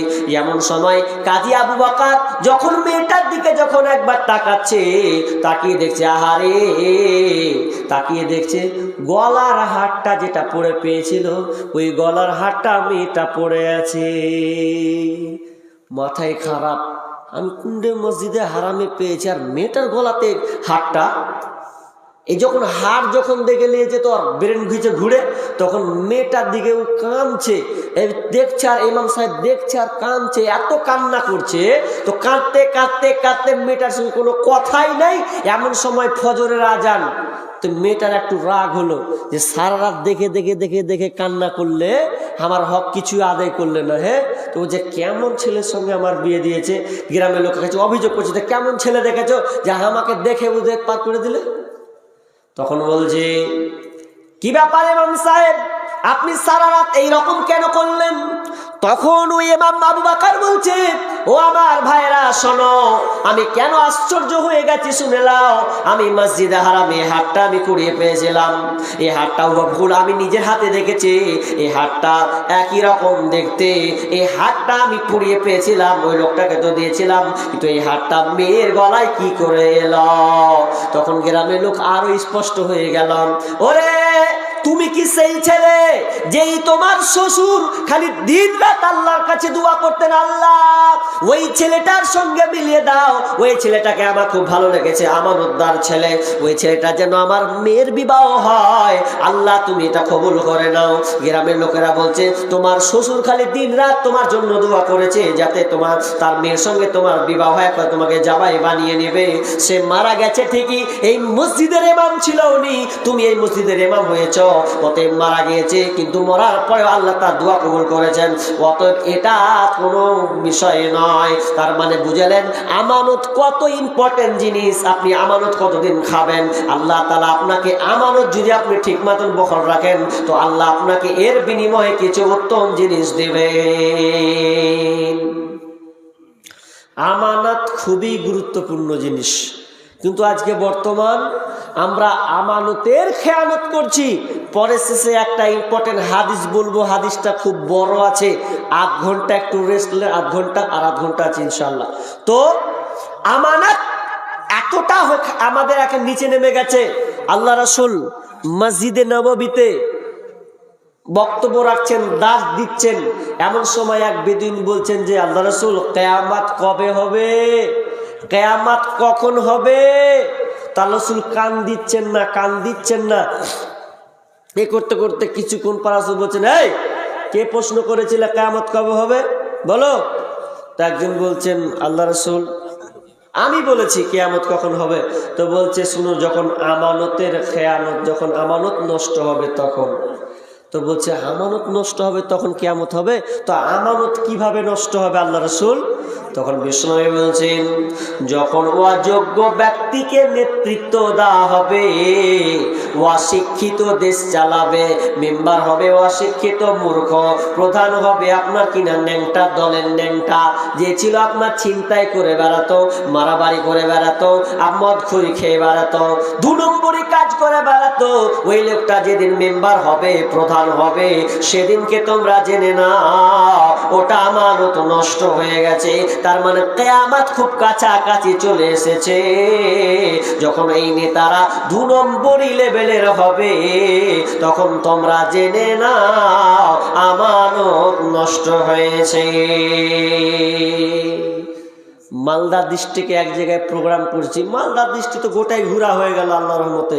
এমন সময় কাজী আবু বকর যখন মেয়েটার দিকে যখন একবার তাকাচ্ছে, তাকিয়ে দেখছে আহারে, তাকিয়ে দেখছে গলার হারটা যেটা পরে পেয়েছিল, ওই গলার হারটা মেয়েটা পরে আছে। মাথায় খারাপ, আমি কুন্ডে মসজিদে হারামে পেয়েছি, আর মেয়েটার গলাতে হারটা। এই যখন হার যখন দেখে নিয়েছে, তো ব্রেন ঘুরে, তখন মেয়েটার দিকে ও কাঁদছে, দেখছে, আর ইমাম সাহেব দেখছে আর কাঁদছে, এত কান্না করছে। তো কাঁদতে কাঁদতে কাঁদতে মেয়েটার সঙ্গে কোনো কথাই নাই। এমন সময় ফজরের আজান। তো মেয়েটার একটু রাগ হলো যে সারা রাত দেখে দেখে দেখে দেখে কান্না করলে আমার হক কিছু আদায় করলে না। হ্যাঁ, তো যে কেমন ছেলের সঙ্গে আমার বিয়ে দিয়েছে, গ্রামের লোকের কাছে অভিযোগ করছে, কেমন ছেলে দেখেছো যে আমাকে দেখে বুঝে পার করে দিলে। তখন বলছে কি ব্যাপার ইমাম সাহেব, আপনি সারা রাত এইরকম কেন করলেন? তখন ওই ইমাম আবু বকর বলছে, ও আমার ভাইরা শোনো, আমি কেন আশ্চর্য হয়ে গেছি শুনে নাও। আমি মসজিদে হারামে হাতটা আমি কুড়িয়ে পেয়েছিলাম, এই হাতটা ভুল আমি নিজের হাতে দেখেছি, এই হাতটা একই রকম দেখতে, এই হাতটা আমি কুড়িয়ে পেয়েছিলাম, ওই লোকটাকে তো দিয়েছিলাম, কিন্তু এই হাতটা মেয়ের গলায় কি করে এলো? তখন গ্রামের লোক আরো স্পষ্ট হয়ে গেল, ওরে তুমি কি সেই ছেলে যেই তোমার শ্বশুর খালি দিন রাত আল্লাহর কাছে দোয়া করতেন, আল্লাহ ওই ছেলেটার সঙ্গে মিলিয়ে দাও, ওই ছেলেটাকে আমার খুব ভালো লেগেছে, আমানতদার ছেলে, ওই ছেলেটা যেন আমার মেয়ের বিবাহ হয়, আল্লাহ তুমি এটা কবুল করে নাও। গ্রামের লোকেরা বলছে তোমার শ্বশুর খালি দিন রাত তোমার জন্য দোয়া করেছে যাতে তার মেয়ের সঙ্গে তোমার বিবাহ হয়, তোমাকে জামাই বানিয়ে নেবে। সে মারা গেছে ঠিকই, এই মসজিদের ইমাম ছিল উনি, তুমি এই মসজিদের ইমাম হয়েছ, অতএব মারা গিয়েছে, কিন্তু মরার পরে আল্লাহ তার দোয়া কবুল করেছেন, অতএব এটা কোনো বিষয় নয়। তার মানে বুঝলেন আমানত কত ইম্পর্টেন্ট জিনিস, আপনি আমানত কতদিন খাবেন। আল্লাহ তাআলা আপনাকে আমানত যদি আপনি ঠিক মতন বহন রাখেন, তো আল্লাহ আপনাকে এর বিনিময়ে কিছু উত্তম জিনিস দেবেন। আমানত খুবই গুরুত্বপূর্ণ জিনিস, কিন্তু আজকে বর্তমান আমরা আমানতের খেয়ানত করছি। পরে শেষে একটা ইম্পর্টেন্ট হাদিস বলবো, হাদিসটা খুব বড় আছে, আধ ঘন্টা একটু রেস্ট নিলে আধ ঘন্টা আর আধ ঘন্টা আছে ইনশাল্লাহ। তো আমানত এতটা আমাদের এখন নিচে নেমে গেছে। আল্লাহ রাসূল মসজিদে নববীতে বক্তব্য রাখছেন, দাস দিচ্ছেন, এমন সময় এক বেদুইন বলছেন যে আল্লাহ রাসূল কিয়ামত কবে হবে, কিয়ামত কখন হবে? তার রাসূল কান দিচ্ছেন না। এ করতে করতে কিছুক্ষণ পর রাসূল বলছেন, এই কে প্রশ্ন করেছিল কিয়ামত কবে হবে বলো? তা একজন বলছেন আল্লাহ রাসূল আমি বলেছি কিয়ামত কখন হবে। তো বলছে শুনো, যখন আমানতের খেয়ানত, যখন আমানত নষ্ট হবে তখন। তো বলছে আমানত নষ্ট হবে, তখন কিয়ামত হবে। তো আমানত কিভাবে নষ্ট হবে আল্লাহ রাসূল? তখন বিষ্ণু বলছেন, যখন অযোগ্য ব্যক্তিকে নেতৃত্ব দেওয়া হবে, অশিক্ষিত দেশ চালাবে, মেম্বার হবে অশিক্ষিত মূর্খ, প্রধান হবে আপনার কিনা ন্যাংটা, দলের ন্যাংটা, যে ছিল আপনার ছিনতাই করে বেড়াতো, মারামারি করে বেড়াতো, মদখুরি খেয়ে বেড়াতো, 2 নম্বরই কাজ করে বেড়াতো, ওই লোকটা যেদিন মেম্বার হবে, প্রধান হবে, সেদিনকে তোমরা জেনে নাও ওটা আমানত নষ্ট হয়ে গেছে। তার মানে কিয়ামত খুব কাছাকাছি চলে এসেছে। যখন এই নেতারা 2 নম্বরই লেভেলের হবে, তখন তোমরা জেনে নাও আমানত নষ্ট হয়েছে। মালদা ডিস্ট্রিক্টে এক জায়গায় প্রোগ্রাম করছি, মালদা ডিস্ট্রিক্ট তো গোটাই ঘোরা হয়ে গেল আল্লাহর রহমতে।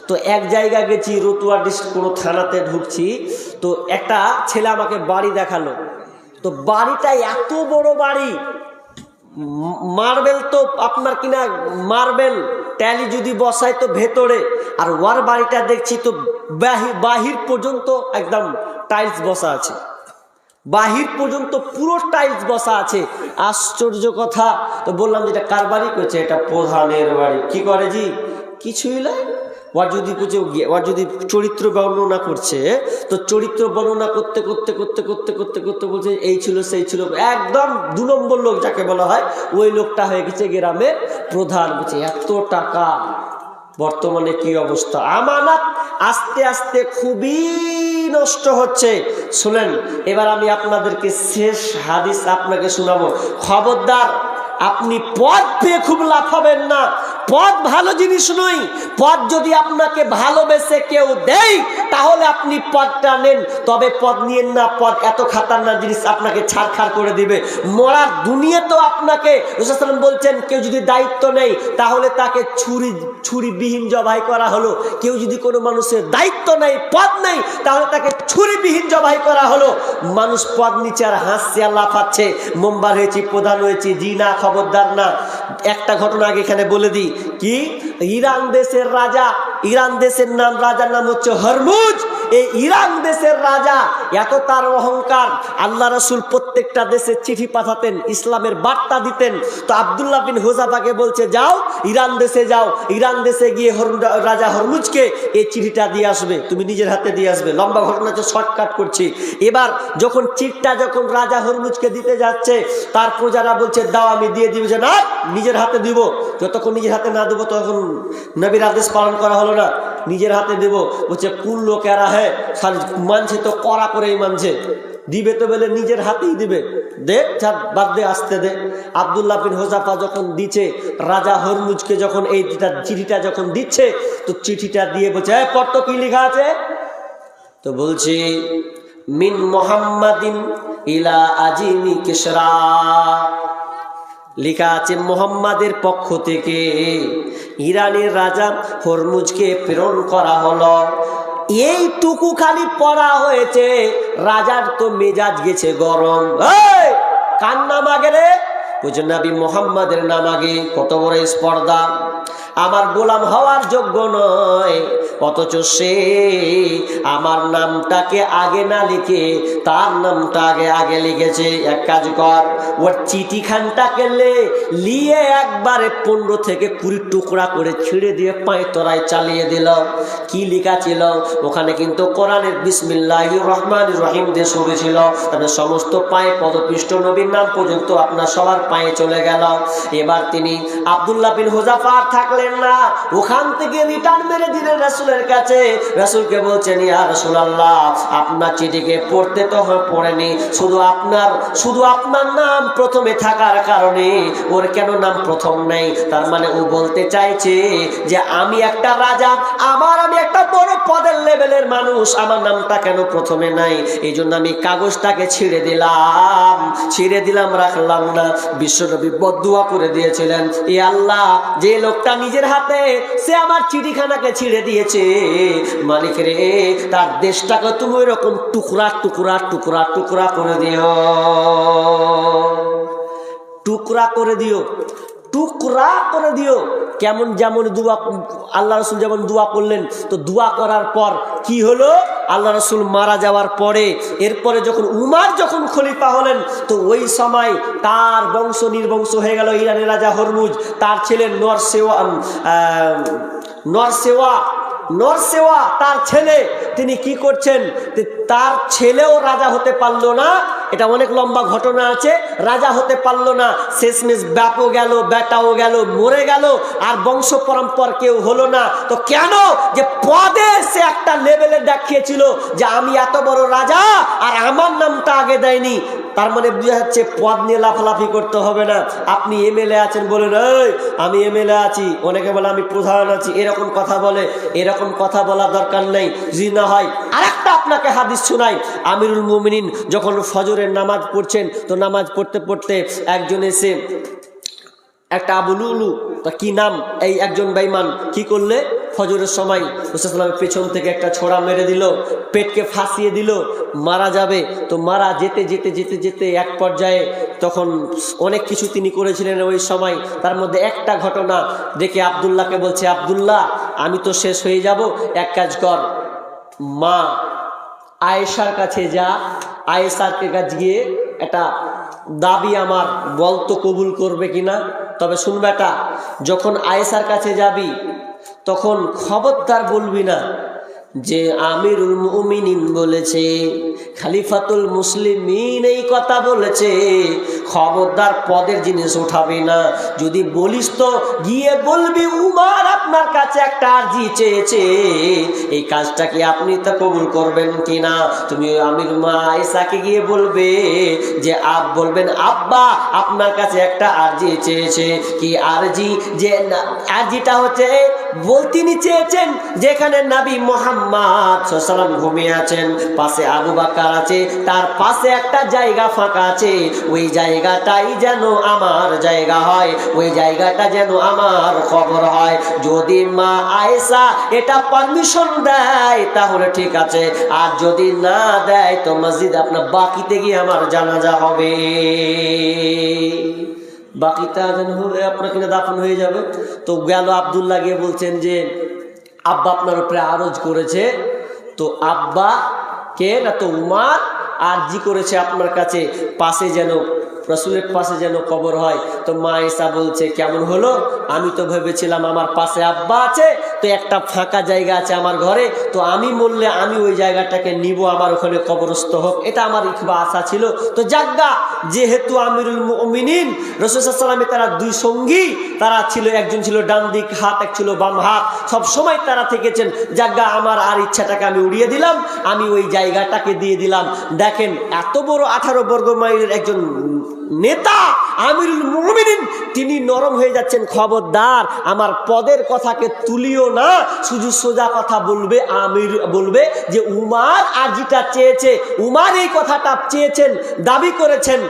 তো এক জায়গা গেছি, রতুয়া ডিস্ট্রিক্ট কোনো থানাতে ঢুকছি, তো একটা ছেলে আমাকে বাড়ি দেখালো। তো বাড়িটা এত বড় বাড়ি, মার্বেল তো আপনার কিনা মার্বেল ট্যালি যদি বসায় তো ভেতরে, আর ওর বাড়িটা দেখছি তো বাহির পর্যন্ত একদম টাইলস বসা আছে, বাহির পর্যন্ত পুরো টাইলস বসা আছে। আশ্চর্য কথা। তো বললাম যে এটা কার বাড়ি? করছে এটা প্রধানের বাড়ি। কি করে জি? কিছুই না। ওর যদি চরিত্র বর্ণনা করছে, তো চরিত্র বর্ণনা করতে করতে করতে করতে করতে করতে বলছে এই ছিল সেই ছিল, একদম 2 নম্বর লোক যাকে বলা হয়, ওই লোকটা হয়ে গেছে গ্রামের প্রধান। বলছে এত টাকা, বর্তমানে কি অবস্থা। আমানত আস্তে আস্তে খুবই নষ্ট হচ্ছে। শুনেন, এবার আমি আপনাদেরকে শেষ হাদিস আপনাকে শোনাবো। খবরদার, আপনি পদ পেয়ে খুব লাফাবেন না। পদ ভালো জিনিস নয়। পদ যদি আপনাকে ভালোবেসে কেউ দেয়, তাহলে আপনি পদটা নেন, তবে পদ নিয়েন না। পদ এত খাতারনাক জিনিস, আপনাকে ছাড়খাড় করে দিবে। মরার দুনিয়া তো আপনাকে রাসূল সাল্লাল্লাহু আলাইহি ওয়াসাল্লাম বলছেন, কেউ যদি দায়িত্ব নেই, তাহলে তাকে ছুরিবিহীন জবাই করা হলো। কেউ যদি কোনো মানুষের দায়িত্ব নেই, পদ নেই, তাহলে তাকে ছুরিবিহীন জবাই করা হলো। মানুষ পদ নিচে আর হাসছে আর লাফাচ্ছে, মেম্বার হয়েছি, প্রধান হয়েছি। জি না, খবরদার না। একটা ঘটনা আগে এখানে বলে দিই। কি? ইরান দেশের রাজা, ইরান দেশের রাজার নাম হচ্ছে হরমুজ। এই ইরান দেশের রাজা এত তার অহংকার, আল্লাহ রাসূল প্রত্যেকটা দেশে চিঠি পাঠাতেন, ইসলামের বার্তা দিতেন। তো আব্দুল্লাহ বিন হুযাফাকে বলছে, যাও ইরান দেশে যাও, ইরান দেশে গিয়ে রাজা হরমুজকে এই চিঠিটা দিয়ে আসবে, তুমি নিজের হাতে দিয়ে আসবে। লম্বা ঘটনা হচ্ছে, শর্টকাট করছি। এবার যখন চিঠিটা যখন রাজা হরমুজকে দিতে যাচ্ছে, তার প্রজারা বলছে দাও, আমি দিয়ে দিব। যে না, নিজের হাতে দিব। যতক্ষণ নিজের হাতে না দেবো তখন নবীর আদেশ পালন করা হলো না। নিজের হাতে দেব। বলছে কোন লোক এরা, হ্যাঁ মানছে তো, কড়া করেই মানছে। দিবে তো বলে নিজের হাতেই দিবে। দে, বাদ দে, আসতে দে। আব্দুল্লাহ বিন হুযাফা যখন দিচ্ছে রাজা হরমুজকে, যখন এই চিঠিটা যখন দিচ্ছে, তো চিঠিটা দিয়ে বলছে, পড় তো, কি লেখা আছে? তো বলছি, মিন মুহাম্মাদিন ইলা আজিমি কিসরা, লেখা আছে মুহাম্মাদের পক্ষ থেকে ইরানের রাজা হরমুজকে প্রেরণ করা হলো। এইটুকু খালি পড়া হয়েছে, রাজার তো মেজাজ গেছে গরম। কার নাম আগে রে? বুঝলেন, নবী মুহাম্মাদের নাম আগে। কত বড় স্পর্ধা! আমার গোলাম হওয়ার যোগ্য নয়, অথচ সে আমার নামটাকে আগে না লিখে তার নামটা আগে লিখেছে। এক কাজ কর, ওর চিঠিখানটাকে লিয়ে একবারে 15 থেকে 20 টুকরা করে ছিঁড়ে দিয়ে পায়ে তরায় চালিয়ে দিল। কি লেখা ছিল ওখানে? কিন্তু কোরআনের বিসমিল্লাহির রহমানির রহিম দিয়ে শুরু ছিল। তাদের সমস্ত পায়ে পদপিষ্ট নবীর নাম পর্যন্ত আপনার সবার পায়ে চলে গেল। এবার তিনি আব্দুল্লাহ বিন হুযাফা থাকলেন না, ওখান থেকে রিটার্ন মেরে দিলেন রাসূলের কাছে। রাসূলকে বলছেন, ইয়া রাসূলুল্লাহ, আপনার চিঠিকে পড়তে তো পড়েনি, শুধু আপনার নাম প্রথমে থাকার কারণে ওর কেন নাম প্রথম নেই? তার মানে ও বলতে চাইছে যে আমি একটা রাজা, আমি একটা বড় পদের লেভেলের মানুষ, আমার নামটা কেন প্রথমে নাই? এই জন্য আমি কাগজটাকে ছিঁড়ে দিলাম, রাখলাম না। বিশ্বনবী বদদুয়া করে দিয়েছিলেন, এ আল্লাহ, যে লোকটা নিজের হাতে সে আমার চিঠিখানাকে ছিঁড়ে দিয়েছে, মালিক রে, তার দেশটাকে তুমি এরকম টুকরা টুকরা টুকরা টুকরা করে দিও, টুকরা করে দিও, টুকরা করে দিও। কেমন? যেমন দোয়া, আল্লাহ রাসূল যেমন দোয়া করলেন, তো দোয়া করার পর কি হলো? আল্লাহ রাসূল মারা যাওয়ার পরে এরপরে যখন উমর যখন খলিফা হলেন, তো ওই সময় তার বংশ নির্বংশ হয়ে গেল। ইরানের রাজা হরমুজ, তার ছেলে নরসেওয়া তার ছেলে, তিনি কি করছেন, তার ছেলেও রাজা হতে পারলো না। এটা অনেক লম্বা ঘটনা আছে। রাজা হতে পারলো না, শেষমেশ বাপও গেল, বেটাও গেল, মরে গেল, আর বংশ পরম্পর কেউ হলো না। তো কেন? যে পদে সে একটা লেভেলে দেখিয়েছিল যে আমি এত বড় রাজা, আর আমার নামটা আগে দেয়নি। তার মানে বোঝা যাচ্ছে পদ নিয়ে লাফালাফি করতে হবে না। আপনি এমএলএ আছেন, বলেন এই আমি এমএলএ আছি, অনেকে বলে আমি প্রধান আছি, এরকম কথা বলে। এরকম কথা বলা দরকার নেই। যদি না হয় আরেকটা আপনাকে হাদিস শোনাই। আমিরুল মুমিনিন যখন ফজরের নামাজ পড়ছেন, তো নামাজ পড়তে পড়তে একজন এসে একটা আবু লুলু, তা কি নাম, এই একজন বেঈমান কি করলে, ফজরের সময় রাসূলুল্লাহর পেছন থেকে একটা ছোড়া মেরে দিল, পেটকে ফাঁসিয়ে দিল, মারা যাবে। তো মারা যেতে যেতে যেতে যেতে এক পর্যায়ে তখন অনেক কিছু তিনি করেছিলেন ওই সময়, তার মধ্যে একটা ঘটনা দেখে আব্দুল্লাহকে বলছে, আব্দুল্লাহ আমি তো শেষ হয়ে যাব, এক কাজ কর, মা আয়েশার কাছে যা, আয়েশার কাছে গিয়ে একটা দাবি আমার বলতো কবুল করবে কিনা। তবে শুনবে, এটা যখন আয়েশার কাছে যাবি তখন খবরদার বলবি না যে আমিরুল মুমিনিন বলেছে, খলিফাতুল মুসলিমিন এই কথা বলেছে। খবরদার পদের জিনিস উঠাবি না। যদি বলিস তো গিয়ে বলবি উমর আপনার কাছে একটা আরজি চেয়েছে, এই কাজটা কি আপনি তা কবুল করবেন কিনা। তুমি আমির মা আয়েশাকে গিয়ে বলবে যে বলবেন আব্বা আপনার কাছে একটা আরজি চেয়েছে। কি আরজি? যে আরজিটা হচ্ছে তিনি চেয়েছেন যেখানে নবী মুহাম্মদ সাল্লাল্লাহু আলাইহি ওয়াসাল্লাম ঘুমিয়ে আছেন, পাশে আবু বকর আছে, তার পাশে একটা জায়গা ফাঁকা আছে, ওই জায়গাটাই যেন আমার জায়গা হয়, ওই জায়গাটা যেন আমার কবর হয়। যদি মা আয়েশা এটা পারমিশন দেয় তাহলে ঠিক আছে, আর যদি না দেয় তো মসজিদ আপনার বাকিতে গিয়ে আমার জানাজা হবে, বাকিটা যেন আপনার কিনা দাফন হয়ে যাবে। তো গেল আব্দুল্লাহ গিয়ে বলছেন যে আব্বা আপনার উপরে আরজ করেছে। তো আব্বা কে না, তো উমর আরজি করেছে আপনার কাছে পাশে যেন, রাসূলের পাশে যেন কবর হয়। তো মা আয়েশা বলছে কেমন হলো, আমি তো ভেবেছিলাম আমার পাশে আব্বা আছে, তো একটা ফাঁকা জায়গা আছে আমার ঘরে, তো আমি মরলে আমি ওই জায়গাটাকে নিব, আমার ওখানে কবরস্থ হোক, এটা আমার ইকবা আশা ছিল। তো জাগা যেহেতু আমিরুল মুমিনিন রাসূল সাল্লাল্লাহু আলাইহি ওয়াসাল্লাম তারা দুই সঙ্গী, তারা ছিল, একজন ছিল ডান দিক হাত, এক ছিল বাম হাত, সব সময় তারা থেকেছেন। জাগা আমার আর ইচ্ছাটাকে আমি উড়িয়ে দিলাম, আমি ওই জায়গাটাকে দিয়ে দিলাম। দেখেন এত বড় 18 বর্গ মাইলের একজন নেতা আমিরুল মুমিনিন, তিনি নরম হয়ে যাচ্ছেন। খবরদার আমার পদের কথাকে তুলিও না, শুধু সোজা কথা বলবে। আমির বলবে যে উমর আরজিটা চেয়েছে, উমর এই কথাটা চেয়েছেন, দাবি করেছেন,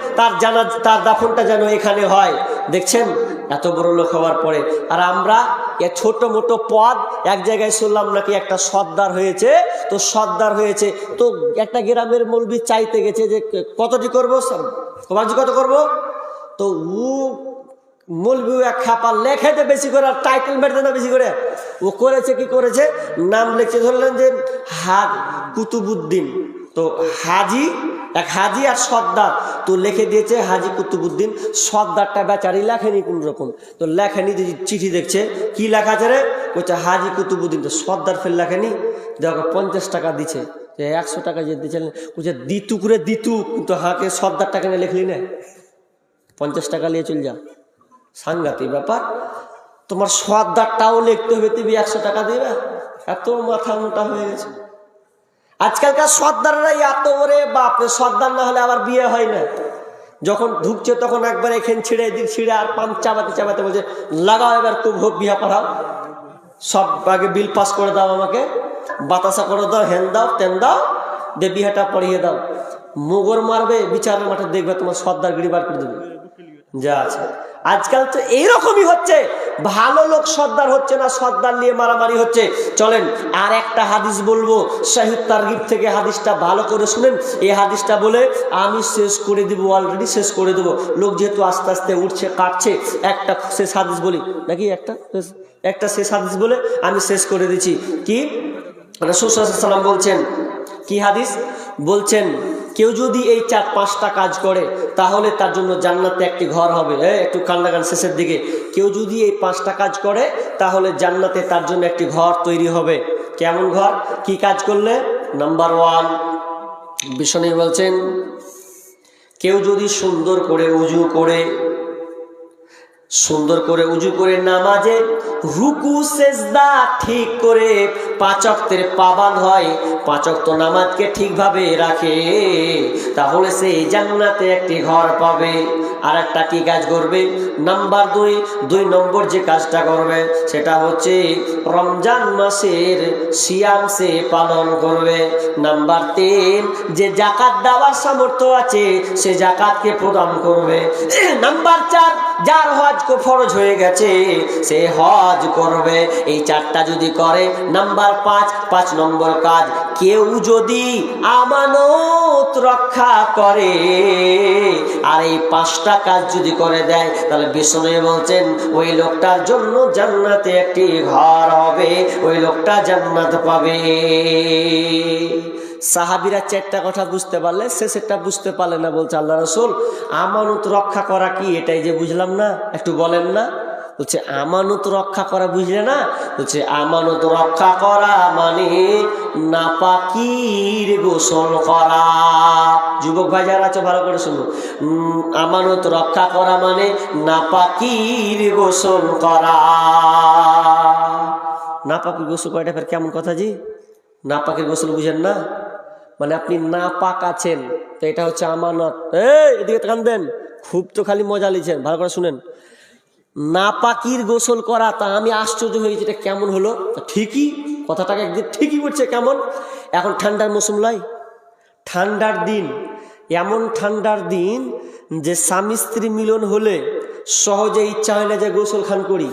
তার দাফনটা যেন এখানে হয়। দেখছেন এত বড় লোক হওয়ার পরে, আর আমরা ছোট মোটো পদ, এক জায়গায় শুনলাম নাকি একটা সর্দার হয়েছে, তো সর্দার হয়েছে, তো একটা গ্রামের মৌলবি চাইতে গেছে যে কতটি করবো, কত করবো, তো মৌলবি এক খাপা লেখাতে বেশি করে, আর টাইটেল মেরতে না বেশি করে। ও করেছে কি করেছে, নাম লিখছে ধরলেন যে কুতুবুদ্দিন, তো হাজি, এক হাজি আর সর্দার, তো লিখে দিয়েছে হাজি কুতুবুদ্দিন। সর্দারটা বেচারি লেখেনি কোন রকম, তো লেখেনি, চিঠি দেখছে কি লেখা আছে রে, বলছে হাজি কুতুবুদ্দিন। তো সর্দার ফের লেখেনি, দেখো 50 টাকা দিচ্ছে, 100 টাকা যে দিচ্ছেন, বলছে দিতু করে দিতু, কিন্তু হাঁকে সর্দার টাকা নিয়ে লেখলি না, 50 টাকা নিয়ে চল যা। সাংঘাতিক ব্যাপার, তোমার সর্দারটাও লিখতে হবে, তুমি 100 টাকা দিবে, এত মাথা মোটা হয়ে গেছে। আজকালকার সর্দাররা এত, ওরে বাপরে, সর্দার না হলে আবার বিয়ে হয় না। যখন ঢুকছে তখন একবার এখানে ছিঁড়ে দিক, ছিঁড়ে আর পাম্প চাবাতে চাবাতে বলছে লাগাও এবার খুব হোক, বিয়া পড়াও, সব আগে বিল পাস করে দাও, আমাকে বাতাসা করে দাও, হেন দাও তেন দাও, দে বিহাটা পড়িয়ে দাও। মুগর মারবে বিচারের মাঠে, দেখবে তোমার সর্দার গিরি বার করে দেবে যা আছে। আজকাল তো এইরকমই হচ্ছে, ভালো লোক সর্দার হচ্ছে না, সর্দার নিয়ে মারামারি হচ্ছে। চলেন আর একটা হাদিস বলবো, সহিহ তারগিব থেকে, হাদিসটা ভালো করে শুনেন। এই হাদিসটা বলে আমি শেষ করে দিব, অলরেডি শেষ করে দেবো। লোক যেহেতু আস্তে আস্তে উঠছে, কাটছে, একটা শেষ হাদিস বলি নাকি, একটা শেষ হাদিস বলে আমি শেষ করে দিচ্ছি। কি রাসূল সাল্লাল্লাহু আলাইহি ওয়াসাল্লাম বলছেন, কি হাদিস বলছেন, কেউ যদি এই 4-5টা কাজ করে তাহলে তার জন্য জান্নাতে একটি ঘর হবে। একটু কান লাগান শেষের দিকে। কেউ যদি এই 5টা কাজ করে তাহলে জান্নাতে তার জন্য একটি ঘর তৈরি হবে। কেমন ঘর, কি কাজ করলে? নাম্বার 1, বিষ্ণু বলছেন, কেউ যদি সুন্দর করে উজু করে নামাজে রুকু সেজদা ঠিক করে 5 ওয়াক্তের পাবান হয়, 5 ওয়াক্ত নামাজকে ঠিকভাবে রাখে, তাহলে সে জান্নাতে একটি ঘর পাবে। আর একটা কি কাজ করবে? নাম্বার 2 নম্বর যে কাজটা করবে সেটা হচ্ছে রমজান মাসের সিয়াম সে পালন করবে। নাম্বার 3, যে জাকাত দেওয়ার সামর্থ্য আছে সে জাকাতকে প্রদান করবে। নাম্বার 4, যার হজ ফরজ হয়ে গেছে সে হজ করবে। এই 4টা যদি করে। নাম্বার 5 নম্বর কাজ, কেউ যদি আমানত রক্ষা করে আর এই 5টা কাজ যদি করে দেয় তাহলে বিষ্ণু বলছেন ওই লোকটার জন্য জান্নাতে একটি ঘর হবে, ওই লোকটা জান্নাত পাবে। সাহাবীরা 4টা কথা বুঝতে পারলে শেষেরটা বুঝতে পারলে না। বলছে আল্লাহ রাসূল, আমানত রক্ষা করা কি? এটাই যে বুঝলাম না, একটু বলেন না। বলছে আমানত রক্ষা করা বুঝলে না? বলছে আমানত রক্ষা করা মানে নাপাকির গোসল করা। যুবক ভাই যারা আছে ভালো করে শুনো, আমানত রক্ষা করা মানে নাপাকির গোসল করা। নাপাকির গোসল করাটা ফের কেমন কথা জি? নাপাকের গোসল বুঝেন না? মানে আপনি নাপাক আছেন, তো এটা হচ্ছে আমানত। এদিকে কান দেন, খুব তো খালি মজা লিছেন, ভালো করে শুনেন। নাপাকির গোসল করা, তা আমি আশ্চর্য হয়েছি এটা কেমন হলো। ঠিকই কথাটাকে একদিন ঠিকই বলছে। কেমন? এখন ঠান্ডার মৌসুম লাই, ঠান্ডার দিন, এমন ঠান্ডার দিন যে স্বামী স্ত্রী মিলন হলে সহজে ইচ্ছা হয় না যে গোসল খান করি,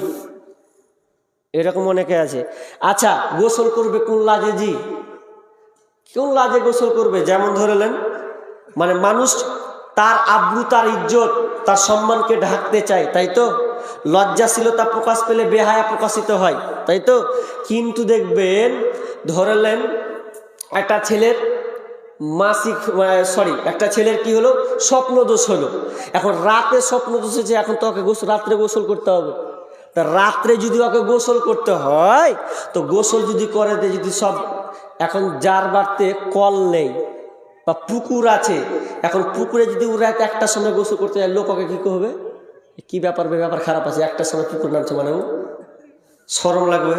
এরকম অনেকে আছে। আচ্ছা, গোসল করবে কোন লাজে জি? কোন লাজে গোসল করবে? যেমন ধরলেন, মানে মানুষ তার আব্রু, তার ইজ্জত, তার সম্মানকে ঢাকতে চায়, তাই তো? লজ্জাশীলতা প্রকাশ পেলে বেহায়া প্রকাশিত হয়, তাই তো? কিন্তু দেখবেন ধরলেন একটা ছেলের একটা ছেলের কি হলো, স্বপ্নদোষ হলো। এখন রাতে স্বপ্নদোষ হয়েছে, এখন তো ওকে রাত্রে গোসল করতে হবে। তা রাত্রে যদি ওকে গোসল করতে হয়, তো গোসল যদি করে দেয়, যদি সব এখন যার বাড়িতে কল নেই বা পুকুর আছে, এখন পুকুরে যদি রাত 1টার সময় গোসল করতে যায়, লোক ওকে কী হবে, কি ব্যাপার, ব্যাপার খারাপ আছে, 1টার সময় পুকুর নামছে, মানে শরম লাগবে।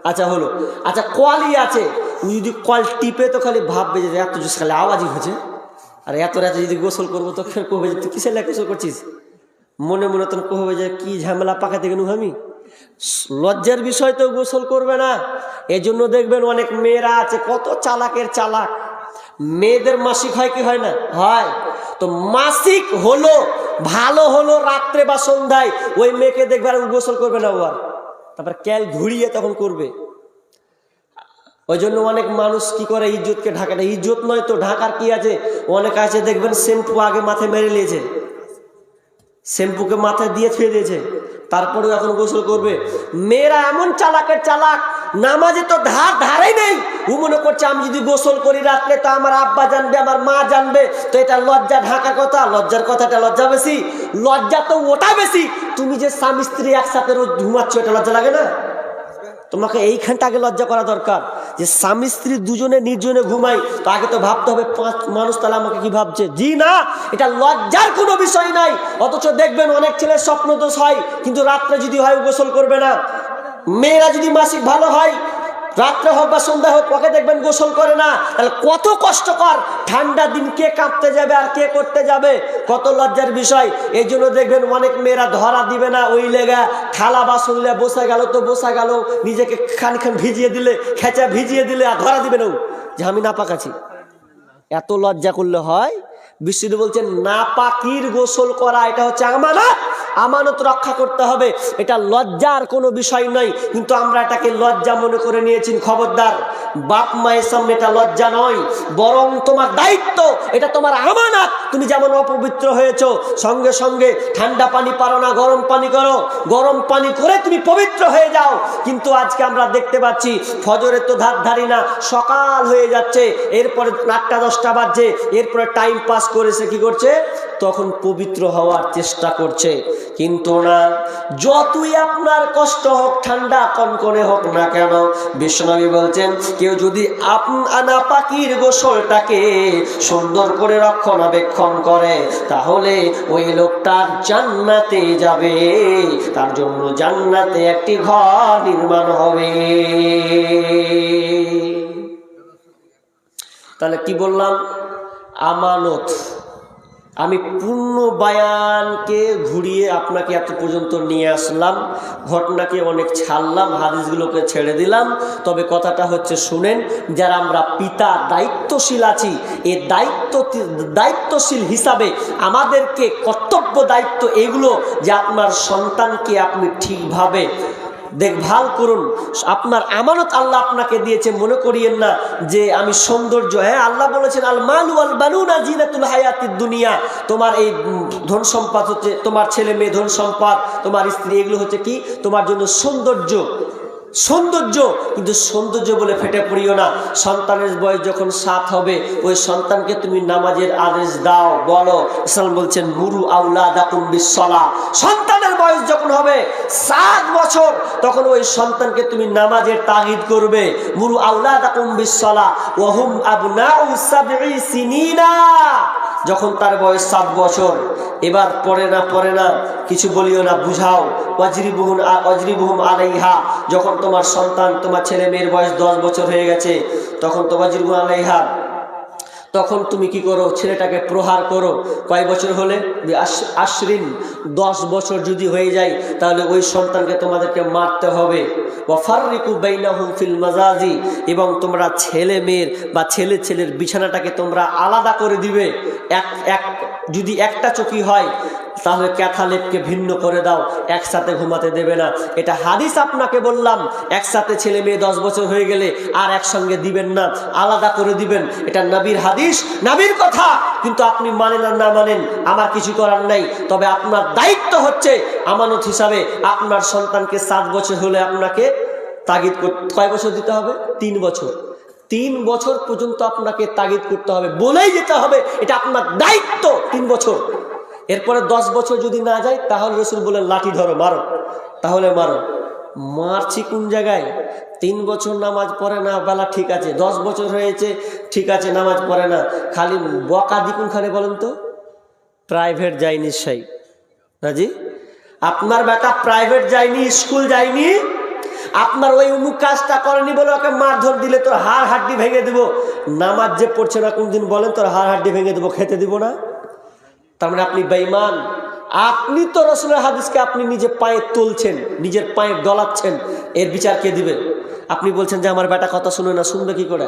আচ্ছা হলো, আচ্ছা কলই আছে, যদি কল টিপে তো খালি ভাববে যে এত জোস খালি আওয়াজই হয়েছে, আর এত রাতে যদি গোসল করবো তো ফের কবে যে তুই কিসের লাগে গোসল করছিস, মনে মনে তো কবে যে কি ঝামেলা পাকাতে গেলু আমি। লজ্জার বিষয় তো গোসল করবে না। এজন্য দেখবেন অনেক মেয়েরা আছে কত চালাকের চালাক, মেয়েদের মাসিক হয় কি হয় না? হয়। তো মাসিক হলো, ভালো হলো রাত্রে বা সন্ধ্যায়, ওই মেয়েকে দেখবে আর গোসল করবে না, ওর তারপর ক্যাল ঘুরিয়ে তখন করবে। ওই জন্য অনেক মানুষ কি করে, ইজ্জতকে ঢাকা, ইজ্জত নয় তো ঢাকার কি আছে। অনেক আছে দেখবেন শ্যাম্পু আগে মাথায় মেরে নিয়েছে, শ্যাম্পুকে মাথায় দিয়ে ছুঁয়ে দিয়েছে, তারপরেও এখন গোসল করবে। মেয়েরা এমন চালাকের চালাক, নামাজে তো ধারেই নেই। ও মনে করছে আমি যদি গোসল করি রাত্রে তো আমার আব্বা জানবে, আমার মা জানবে, তো এটা লজ্জা ঢাকা কথা। লজ্জার কথাটা লজ্জা বেশি, লজ্জা তো ওটা বেশি। তুমি যে স্বামী স্ত্রী একসাথে রোজ ঘুমাচ্ছ, এটা লজ্জা লাগে না? তোমাকে এইখানটা আগে লজ্জা করা দরকার যে স্বামী স্ত্রী দুজনে নির্জনে ঘুমাই, তো আগে তো ভাবতে হবে 5 মানুষ তাহলে আমাকে কি ভাবছে। জি না, এটা লজ্জার কোনো বিষয় নাই। অথচ দেখবেন অনেক ছেলের স্বপ্ন দোষ হয়, কিন্তু রাত্রে যদি হয় গোসল করবে না। মেয়েরা যদি মাসিক ভালো হয়, রাত্রে হোক বা সন্ধ্যা হোক, ওকে দেখবেন গোসল করে না। তাহলে কত কষ্টকর, ঠান্ডা দিন কে কাঁপতে যাবে আর কে করতে যাবে, কত লজ্জার বিষয়। এই জন্য দেখবেন অনেক মেয়েরা ধরা দিবে না, ওই লেগা থালা বাসন বসে গেল তো বসা গেল, নিজেকে খান ভিজিয়ে দিলে, খেঁচা ভিজিয়ে দিলে, আর ধরা দিবে না যে আমি নাপাক আছি। এত লজ্জা করলে হয়? বিষ্ণু বলছেন নাপাকির গোসল করা এটা হচ্ছে আমানত, আমানত রক্ষা করতে হবে, এটা লজ্জার কোনো বিষয় নয়, কিন্তু আমরা এটাকে লজ্জা মনে করে নিয়েছি। খবরদার, বাপ মায়ের সামনে এটা লজ্জা নয়, বরং তোমার দায়িত্ব, এটা তোমার আমানত। তুমি যেমন অপবিত্র হয়েছো, সঙ্গে সঙ্গে ঠান্ডা পানি পারো না, গরম পানি করো, গরম পানি করে তুমি পবিত্র হয়ে যাও। কিন্তু আজকে আমরা দেখতে পাচ্ছি ফজরের তো ধার ধারি না, সকাল হয়ে যাচ্ছে, এরপরে 8টা-10টা বাজছে, এরপরে টাইম পাস করেছে, কি করছে, তখন পবিত্র হওয়ার চেষ্টা করছে। কিন্তু না, যতই আপনার কষ্ট হোক, ঠান্ডা কনকনে হোক না কেন, বিশ্বনবী বলছেন কেউ যদি নাপাকির গোসলটাকে সুন্দর করে রক্ষণাবেক্ষণ করে, তাহলে ওই লোকটা জান্নাতে যাবে, তার জন্য জান্নাতে একটি ঘর নির্মাণ হবে। তাহলে কি বললাম? আমানত। আমি পূর্ণ বায়ানকে ঘুরিয়ে আপনাকে এত পর্যন্ত নিয়ে আসলাম, ঘটনাকে অনেক ছাড়লাম, হাদিসগুলোকে ছেড়ে দিলাম। তবে কথাটা হচ্ছে, শুনেন, যারা আমরা পিতা দায়িত্বশীল আছি, এই দায়িত্বশীল হিসাবে আমাদেরকে কর্তব্য দায়িত্ব এগুলো যে আপনার সন্তানকে আপনি ঠিকভাবে দেখভাল করুন। আপনার আমানত আল্লাহ আপনাকে দিয়েছে, মনে করিয়েন না যে আমি সৌন্দর্য। হ্যাঁ, আল্লাহ বলেছেন আল মালু ওয়াল বানুনা জিনাতুল হায়াতিদ দুনিয়া। তোমার এই ধন সম্পদ হচ্ছে, তোমার ছেলে মেয়ে ধন সম্পদ, তোমার স্ত্রী, এগুলো হচ্ছে কি তোমার জন্য সৌন্দর্য। সৌন্দর্য, কিন্তু সৌন্দর্য বলে ফেটে পড়িও না। সন্তানের বয়স যখন 7 হবে, ওই সন্তানকে তুমি নামাজের আদেশ দাও, বলো। ইসলাম বলছেন মুরু আওলাদাকুম বিসসালাহ। সন্তানের বয়স যখন হবে 7 বছর, তখন ওই সন্তানকে তুমি নামাজের তাগিদ করবে। মুরু আওলাদাকুম বিসসালাহ ওয়া হুম আবনাউ সাবঈ সিনিনা। যখন তার বয়স 7 বছর, এবার পড়ে না কিছু বলিও না, বুঝাও। ওয়াজরিবুহুম আলাইহা। যখন তোমার সন্তান, তোমার ছেলে মেয়ের বয়স 10 বছর হয়ে গেছে, তখন তো ওয়াজরিবুহুম আলাইহা, তখন তুমি কি করো, ছেলেটাকে প্রহার করো। কয় বছর হলে? আশরিন, 10 বছর যদি হয়ে যায়, তাহলে ওই সন্তানকে তোমাদেরকে মারতে হবে। ওয়াফাররিকু বাইনাহুম ফিল মাজাজি। এবং তোমরা ছেলে মেয়ের বা ছেলের বিছানাটাকে তোমরা আলাদা করে দিবে। যদি একটা চকি হয়, তাহলে ক্যাথালেপকে ভিন্ন করে দাও, একসাথে ঘুমাতে দেবে না। এটা হাদিস আপনাকে বললাম। একসাথে ছেলে মেয়ে 10 বছর হয়ে গেলে আর একসঙ্গে দিবেন না, আলাদা করে দিবেন। এটা নবীর হাদিস, নবীর কথা। কিন্তু আপনি মানেন আর না মানেন, আমার কিছু করার নাই। তবে আপনার দায়িত্ব হচ্ছে আমানত হিসাবে আপনার সন্তানকে 7 বছর হলে আপনাকে তাগিদ করতে, কয় বছর দিতে হবে? 3 বছর। 3 বছর পর্যন্ত আপনাকে তাগিদ করতে হবে, বলেই যেতে হবে, এটা আপনার দায়িত্ব। 3 বছর। এরপরে 10 বছর যদি না যায়, তাহলে রাসূল বলেন লাঠি ধরো, মারো। তাহলে মারো। মারছি কোন জায়গায়? 3 বছর নামাজ পড়ে না, বেলা ঠিক আছে। 10 বছর হয়েছে, ঠিক আছে, নামাজ পড়ে না। খালি বকা দি কোনখানে বলেন তো? প্রাইভেট যায়নি সেই নাজি, আপনার বেটা প্রাইভেট যায়নি, স্কুল যায়নি, আপনার ওই অমুক কাজটা করেনি বলে ওকে মারধর দিলে তোর হাড় হাড্ডি ভেঙে দেবো। নামাজ যে পড়ছে না কোনদিন বলেন, তোর হাড় হাড্ডি ভেঙে দেবো, খেতে দিব না। তার মানে আপনি বেঈমান। আপনি তো রাসূলের হাদিসকে আপনি নিজে পায়ে তুলছেন, নিজের পায়ে ডলাচ্ছেন, এর বিচার কে দিবে? আপনি বলছেন যে আমার বেটা কথা শুনে না, শুনবে কি করে?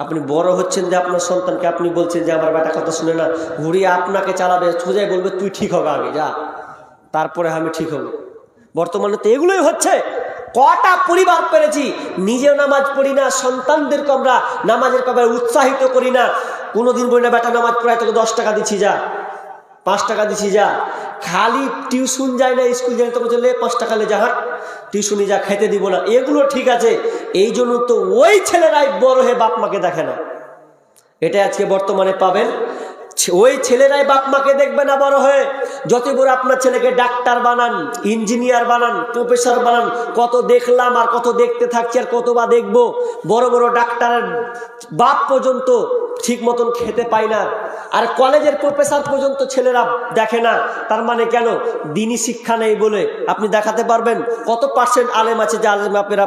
আপনি বড় হচ্ছেন যে আপনার সন্তানকে আপনি বলছেন যে আমার বেটা কথা শুনে না, ঘুরিয়ে আপনাকে চালাবে, সোজাই বলবে তুই ঠিক হবে আগে যা, তারপরে আমি ঠিক হব। বর্তমানে তো এগুলোই হচ্ছে। কটা পরিবার পেরেছি, নিজেও নামাজ পড়ি না, সন্তানদেরকে আমরা নামাজের ব্যাপারে উৎসাহিত করি না। কোনোদিন বলি না বেটা নামাজ পড়ায় তোকে 10 টাকা দিচ্ছি যা, 5 টাকা দিচ্ছি যা। খালি টিউশন যায় না, স্কুল যায় না, তোকে চলে 5 টাকা লে যা, হাট টিউশনি যা, খেতে দিব না। এগুলো ঠিক আছে, এই জন্য তো ওই ছেলেরাই বড় হয়ে বাপ মাকে দেখে না। এটা আজকে বর্তমানে পাবেন, ওই ছেলেরাই বাপ মাকে দেখবে না বড় হয়ে। যত বড় আপনার ছেলেকে ডাক্তার বানান, ইঞ্জিনিয়ার বানান, প্রফেসর বানান, কত দেখলাম আর কত দেখতে থাকছি আর কত বা দেখবো। বড় বড় ডাক্তারের বাপ পর্যন্ত ঠিক মতন খেতে পায় না, আর কলেজের প্রফেসর পর্যন্ত ছেলেরা দেখে না। তার মানে কেন? দিনী শিক্ষা নেই বলে। আপনি দেখাতে পারবেন কত পার্সেন্ট আলেম আছে যে আলেম আপনারা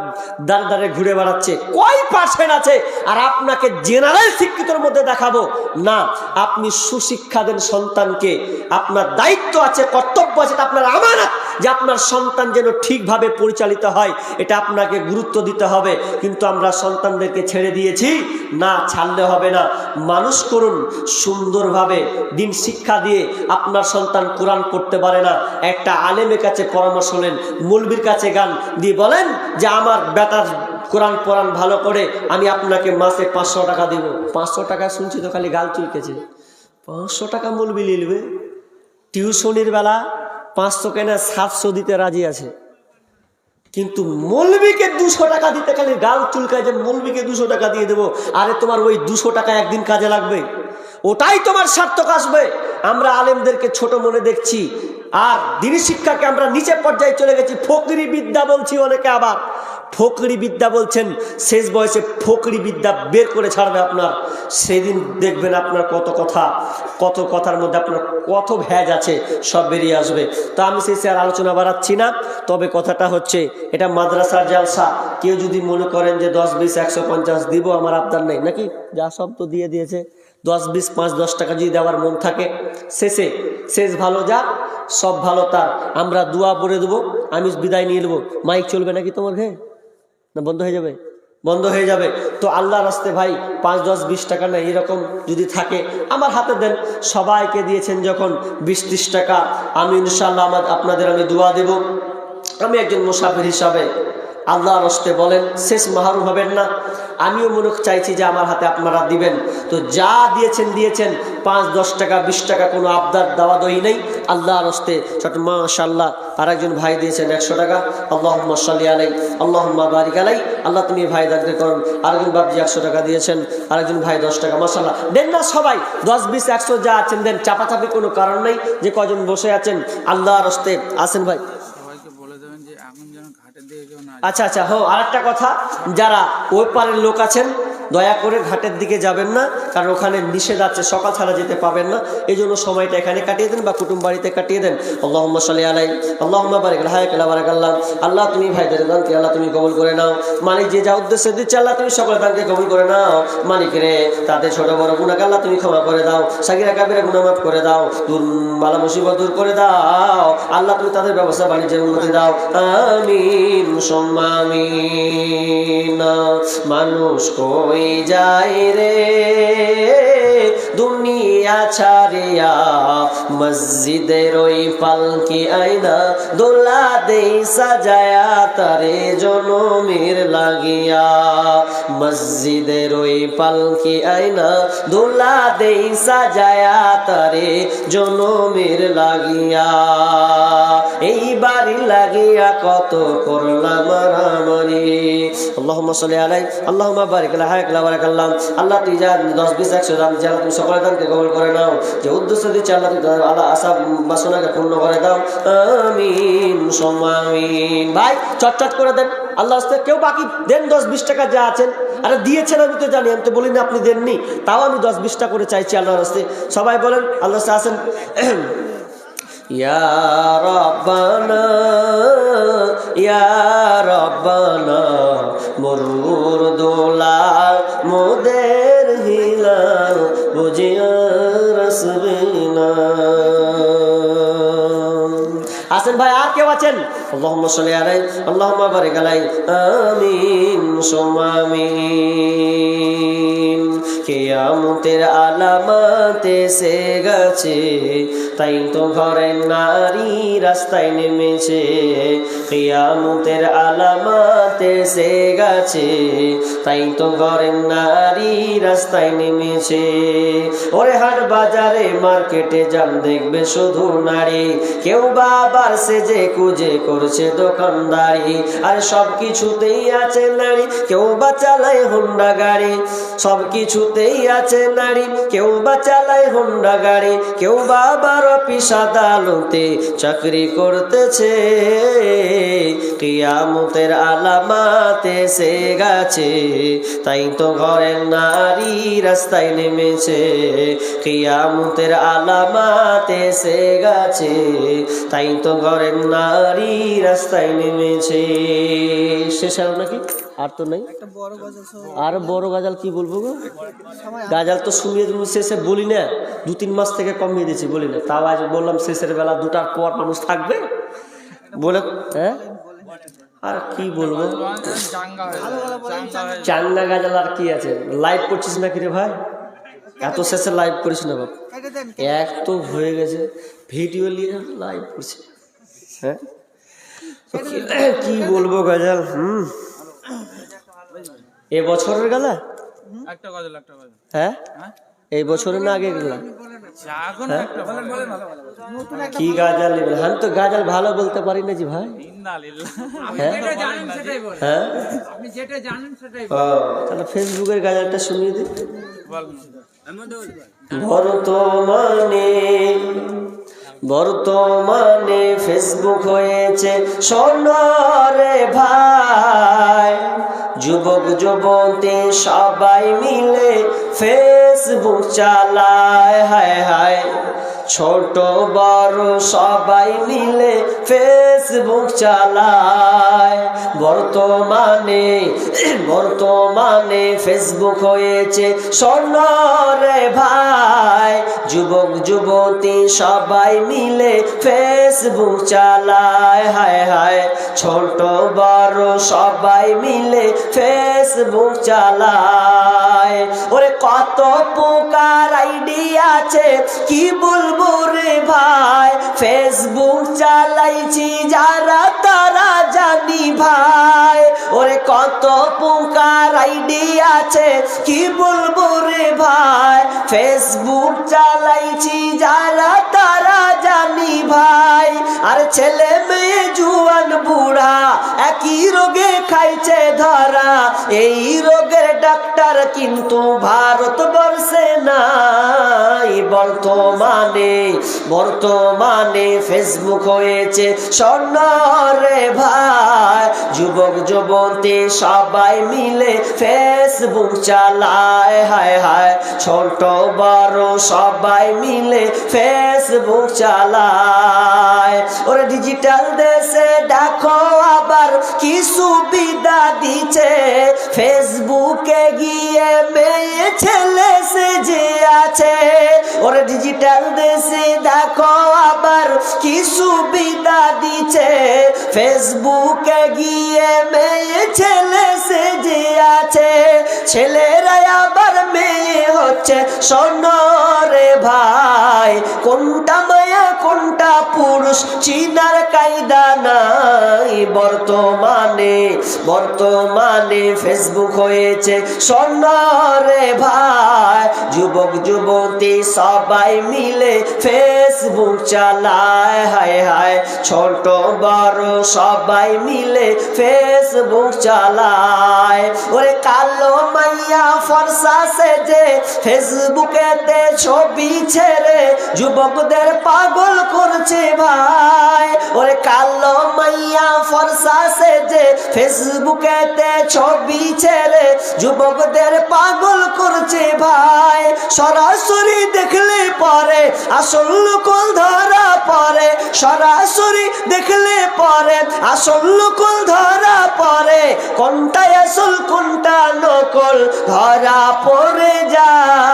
দাঁড়ে দাঁড়ে ঘুরে বেড়াচ্ছে? কয় পার্সেন্ট আছে? আর আপনাকে জেনারেল শিক্ষিতর মধ্যে দেখাবো না। আপনি সুশিক্ষা দেন সন্তানকে, আপনার দায়িত্ব আছে, কর্তব্য আছে, এটা আপনার আমানত যে আপনার সন্তান যেন ঠিকভাবে পরিচালিত হয়, এটা আপনাকে গুরুত্ব দিতে হবে। কিন্তু আমরা সন্তানদেরকে ছেড়ে দিয়েছি না, ছাড়লে হবে না। মানুষ করুন সুন্দরভাবে, দিন শিক্ষা দিয়ে। আপনার সন্তান কোরআন পড়তে পারে না, একটা আলেমের কাছে পরামর্শ নেন, মৌলবীর কাছে গান দিয়ে বলেন যে আমার বেটার কোরআন পড়ান ভালো করে, আমি আপনাকে মাসে 500 টাকা দিব। 500 টাকা শুনছি তো খালি গাল চুলকেছে। 500 টাকা মৌলবি নিলবে? টিউশনির বেলা 500 কেনা 700 দিতে রাজি আছে, কিন্তু মৌলবীকে 200 টাকা দিতে খালি গাল চুলকায় যে মৌলবীকে 200 টাকা দিয়ে দেবো। আরে তোমার ওই 200 টাকা একদিন কাজে লাগবে, ওটাই তোমার সার্থক আসবে। আমরা আলেমদেরকে ছোট মনে দেখছি, আর দিনী শিক্ষাকে আমরা নিচে পর্যায়ে চলে গেছি। ফকরি বিদ্যা বলছি, অনেকে আবার ফকরি বিদ্যা বলছেন। শেষ বয়সে ফকরি বিদ্যা বের করে ছাড়বে আপনার, সেদিন দেখবেন আপনার কত কথার মধ্যে আপনার কত ভেজ আছে, সব বেরিয়ে আসবে। তো আমি শেষে আর আলোচনা বাড়াচ্ছি না। তবে কথাটা হচ্ছে, এটা মাদ্রাসার জালসা। কেউ যদি মনে করেন যে 10, 20, 150 দিব, আমার আবদার নেই নাকি, যা সব তো দিয়ে দিয়েছে। 10, 20, 5, 10 টাকা যদি দেওয়ার মন থাকে, শেষ ভালো যাক, সব ভালো তার। আমরা দোয়া পড়ে দেবো, আমি বিদায় নিয়ে নেবো। মাইক চলবে নাকি তোমার ঘে? না বন্ধ হয়ে যাবে? বন্ধ হয়ে যাবে। তো আল্লাহর রাস্তে ভাই 5, 10, 20 টাকা না এরকম যদি থাকে আমার হাতে দেন। সবাইকে দিয়েছেন যখন 20, 30 টাকা, আমি ইনশাআল্লাহ আপনাদের আমি দোয়া দেব। আমি একজন মুসাফির হিসাবে আল্লাহর রাস্তে বলেন, শেষ মাহরুম হবেন না। আমিও মনে চাইছি যে আমার হাতে আপনারা দিবেন। তো যা দিয়েছেন 5, 10 টাকা, 20 টাকা, কোনো আবদার দেওয়া দই নেই। আল্লাহর রাস্তে ছোট মাশাআল্লাহ আরেকজন ভাই দিয়েছেন 100 টাকা। আল্লাহুম্মা সাল্লি আলাই, আল্লাহুম্মা বারিক আলাই। আল্লাহ তুমি ভাই দান করুন। আরেকজন বাবজি 100 টাকা দিয়েছেন, আরেকজন ভাই 10 টাকা। মাশাআল্লাহ, দেন না সবাই 10, 20, 100 যা আছেন দেন। চাপাচাপি কোনো কারণ নেই যে কজন বসে আছেন আল্লাহর রাস্তে আসেন ভাই। আচ্ছা, আরেকটা কথা, যারা ওই পারের লোক আছেন দয়া করে ঘাটের দিকে যাবেন না, কারণ ওখানে নিষেধ আছে, সকাল ছাড়া যেতে পাবেন না। এই জন্য সময়টা এখানে কাটিয়ে দেন বা কুটুম বাড়িতে কাটিয়ে দেন। আল্লাহুম্মা সাল্লি আলাই, আল্লাহুম্মা বারিক আলাই, বারাকাল্লাহ। আল্লাহ তুমি ভাইদের দানকে আল্লাহ তুমি কবুল করে নাও। মালিক যে যা উদ্দেশ্যে দিচ্ছে আল্লাহ তুমি সকলের দানকে কবুল করে নাও। মালিক রে, তাদের ছোট বড় গুনাহকে আল্লাহ তুমি ক্ষমা করে দাও। সাগীরা কাবীরা গুনাহ মাফ করে দাও। বালা মুসিবত দূর করে দাও। আল্লাহ তুমি তাদের ব্যবসা বাণিজ্যের উন্নতি দাও। আমিন সুম্মা আমিন। মানুষ কই যায় রে দুনিয়া ছাড়িয়া, মসজিদের ওই পালকি আইনা দোলা দেই সাজায়া তারে জনমের লাগিয়া। মসজিদের ওই পালকি আইনা দোলা দেই সাজায়া তারে জনমের লাগিয়া। এই বাড়ি লাগিয়া কত করলাম মারামারি। আল্লাহুম্মা সাল্লি আলাই, আল্লাহুম্মা বারিক আলাই, বারাকাল্লাহ। আল্লাহ তুই যা 10, 20, 100 দান যা তুমি সকলের দানকে কবুল করে নাও। যে উদ্দেশ্য দিচ্ছে আল্লাহ তুমি আল্লাহ আশা বাসনাকে পূর্ণ করে দাও। আমিন সুম্মা আমিন। ভাই চটচট করে দেন আল্লাহ রাস্তায়। কেউ বাকি দেন 10, 20 টাকা যা আছেন। আরে দিয়েছেন আমি তো জানি, আমি তো বলিনি আপনি দেননি, তাও আমি 10, 20 টাকা করে চাইছি আল্লাহ রাস্তায়। সবাই বলেন আল্লাহ রাস্তায় আসেন। ইয়া রাব্বানা, ইয়া রাব্বানা, মরুর দোলা মোদের হিলা বুঝিয়া রাসবিনা। আসেন ভাই, আর কেউ আছেন? আল্লাহুম্মা সাল্লি আলাই, আল্লাহুম্মা বারিক আলাই। আমিন সুম্মা আমিন। কিয়ামতের আলামত এসে গেছে, তাই তো ঘরের নারী রাস্তায় নেমেছে। কিয়ামতের আলামত এসে গেছে, তাই তো ঘরের নারী রাস্তায় নেমেছে। ওরে হাট বাজারে মার্কেটে যান দেখবে শুধু নারী, কেউ বা আবার সেজে কুজে করছে দোকানদারি। আর সব কিছুতেই আছে নারী, কেউ বা চালায় হোন্ডা গাড়ি। সব কিছুতেই আছে নারী, কেউ বা চালায় হোন্ডা গাড়ি, কেউ বা আবার অফিস আদালতে চাকরি করতেছে। কিয়ামতের আলামত এসে গেছে, তাই তো ঘরের নারী রাস্তায় নেমেছে। কিয়ামতের আলামত এসে গেছে, তাই তো ঘরের নারী রাস্তায় নেমেছে। শেষ আর নাকি আর তো নেই? আর বড় গাজাল কি বলবো গো? গাজাল তো শুনিয়ে শেষে বলি না, 2-3 মাস থেকে কমিয়ে দিয়েছি বলি না। তাও আজ বললাম শেষের বেলা 2টার পর মানুষ থাকবে বলে। হ্যাঁ আর কি বলবো, চাঙ্গা গাজাল আর কি আছে। লাইভ করছিস না কিরে ভাই? এত শেষে লাইভ করিস না বাবা, এক তো হয়ে গেছে ভিডিও নিয়ে লাইভ করছি। হ্যাঁ কি বলবো গাজাল। এ বছরের গালা, হ্যাঁ এই বছরের না আগে গেলা? কি গাজাল নেবেন? আমি তো গাজাল ভালো বলতে পারি না জি ভাই। হ্যাঁ তাহলে ফেসবুকের গাজালটা শুনিয়ে দিই। বর্তমানে ফেসবুক হয়েছে সোনারে ভাই, যুবক যুবতী সবাই মিলে ফেসবুক চালায়। হায় হায় ছোট বড় সবাই মিলে ফেসবুক চালায়। বর্তমানে ফেসবুক হয়েছে সোনারে ভাই, যুবক যুবতী সবাই মিলে ফেসবুক চালায়। হায় হায় ছোট বড় সবাই মিলে ফেসবুক চালায়। ওরে কত প্রকার আইডি আছে কি বলবো রে ভাই, ফেসবুক চালাইছি যারা তারা জানি ভাই। ওরে কত প্রকার আইডি আছে কি বলবো রে ভাই, ফেসবুক চালাইছি যারা তারা জানি ভাই। আর ছেলে মেয়ে জুয়ান বুড়া একই রোগে খাইছে ধরা, এই রোগের ডাক্তার কিন্তু ভারতবর্ষে নাই। বর্তমানে ফেসবুক হয়েছে সোনারে ভাই, যুবক যুবতী সবাই মিলে ফেসবুক চালায়। হায় হায় ছোট বড় সবাই মিলে ফেসবুক চালায়। ওরে ডিজিটাল দেশে দেখো আবার কি সুবিধা দিচ্ছে, ফেসবুকে গিয়ে মেয়ে ছেলে সেজে আছে। ওরে ডিজিটাল দেশে দেখো আবার কি সুবিধা দিচ্ছে, ফেসবুকে গিয়ে মেয়ে ছেলে সেজে আছে। ছেলেরা আবার মেয়ে হচ্ছে সোনারে ভাই, কোনটা মায়া কোনটা পুরুষ চিনার কায়দা নাই। বর্তমানে ফেসবুক হয়েছে সোনারে ভাই, যুবক যুবতী সবাই মিলে ফেসবুক চালায়। হায় হায় ছোট বড় সবাই মিলে ফেসবুক চালায়। ওরে কালো মাইয়া ফর্সা সেজে ফেসবুকেতে ছবি ছেড়ে যুবকদের পাগল করছে ভাই। ওরে কালো মাইয়া ফর্সা সেজে ফেসবুকেতে ছবি ছেড়ে যুবকদের পাগল করছে ভাই। সরাসরি দেখলে পরে আসল নকল ধরা পড়ে, সরাসরি দেখলে পরে আসল নকল ধরা পড়ে, কোনটা আসল কোনটা নকল ধরা পড়ে যায়।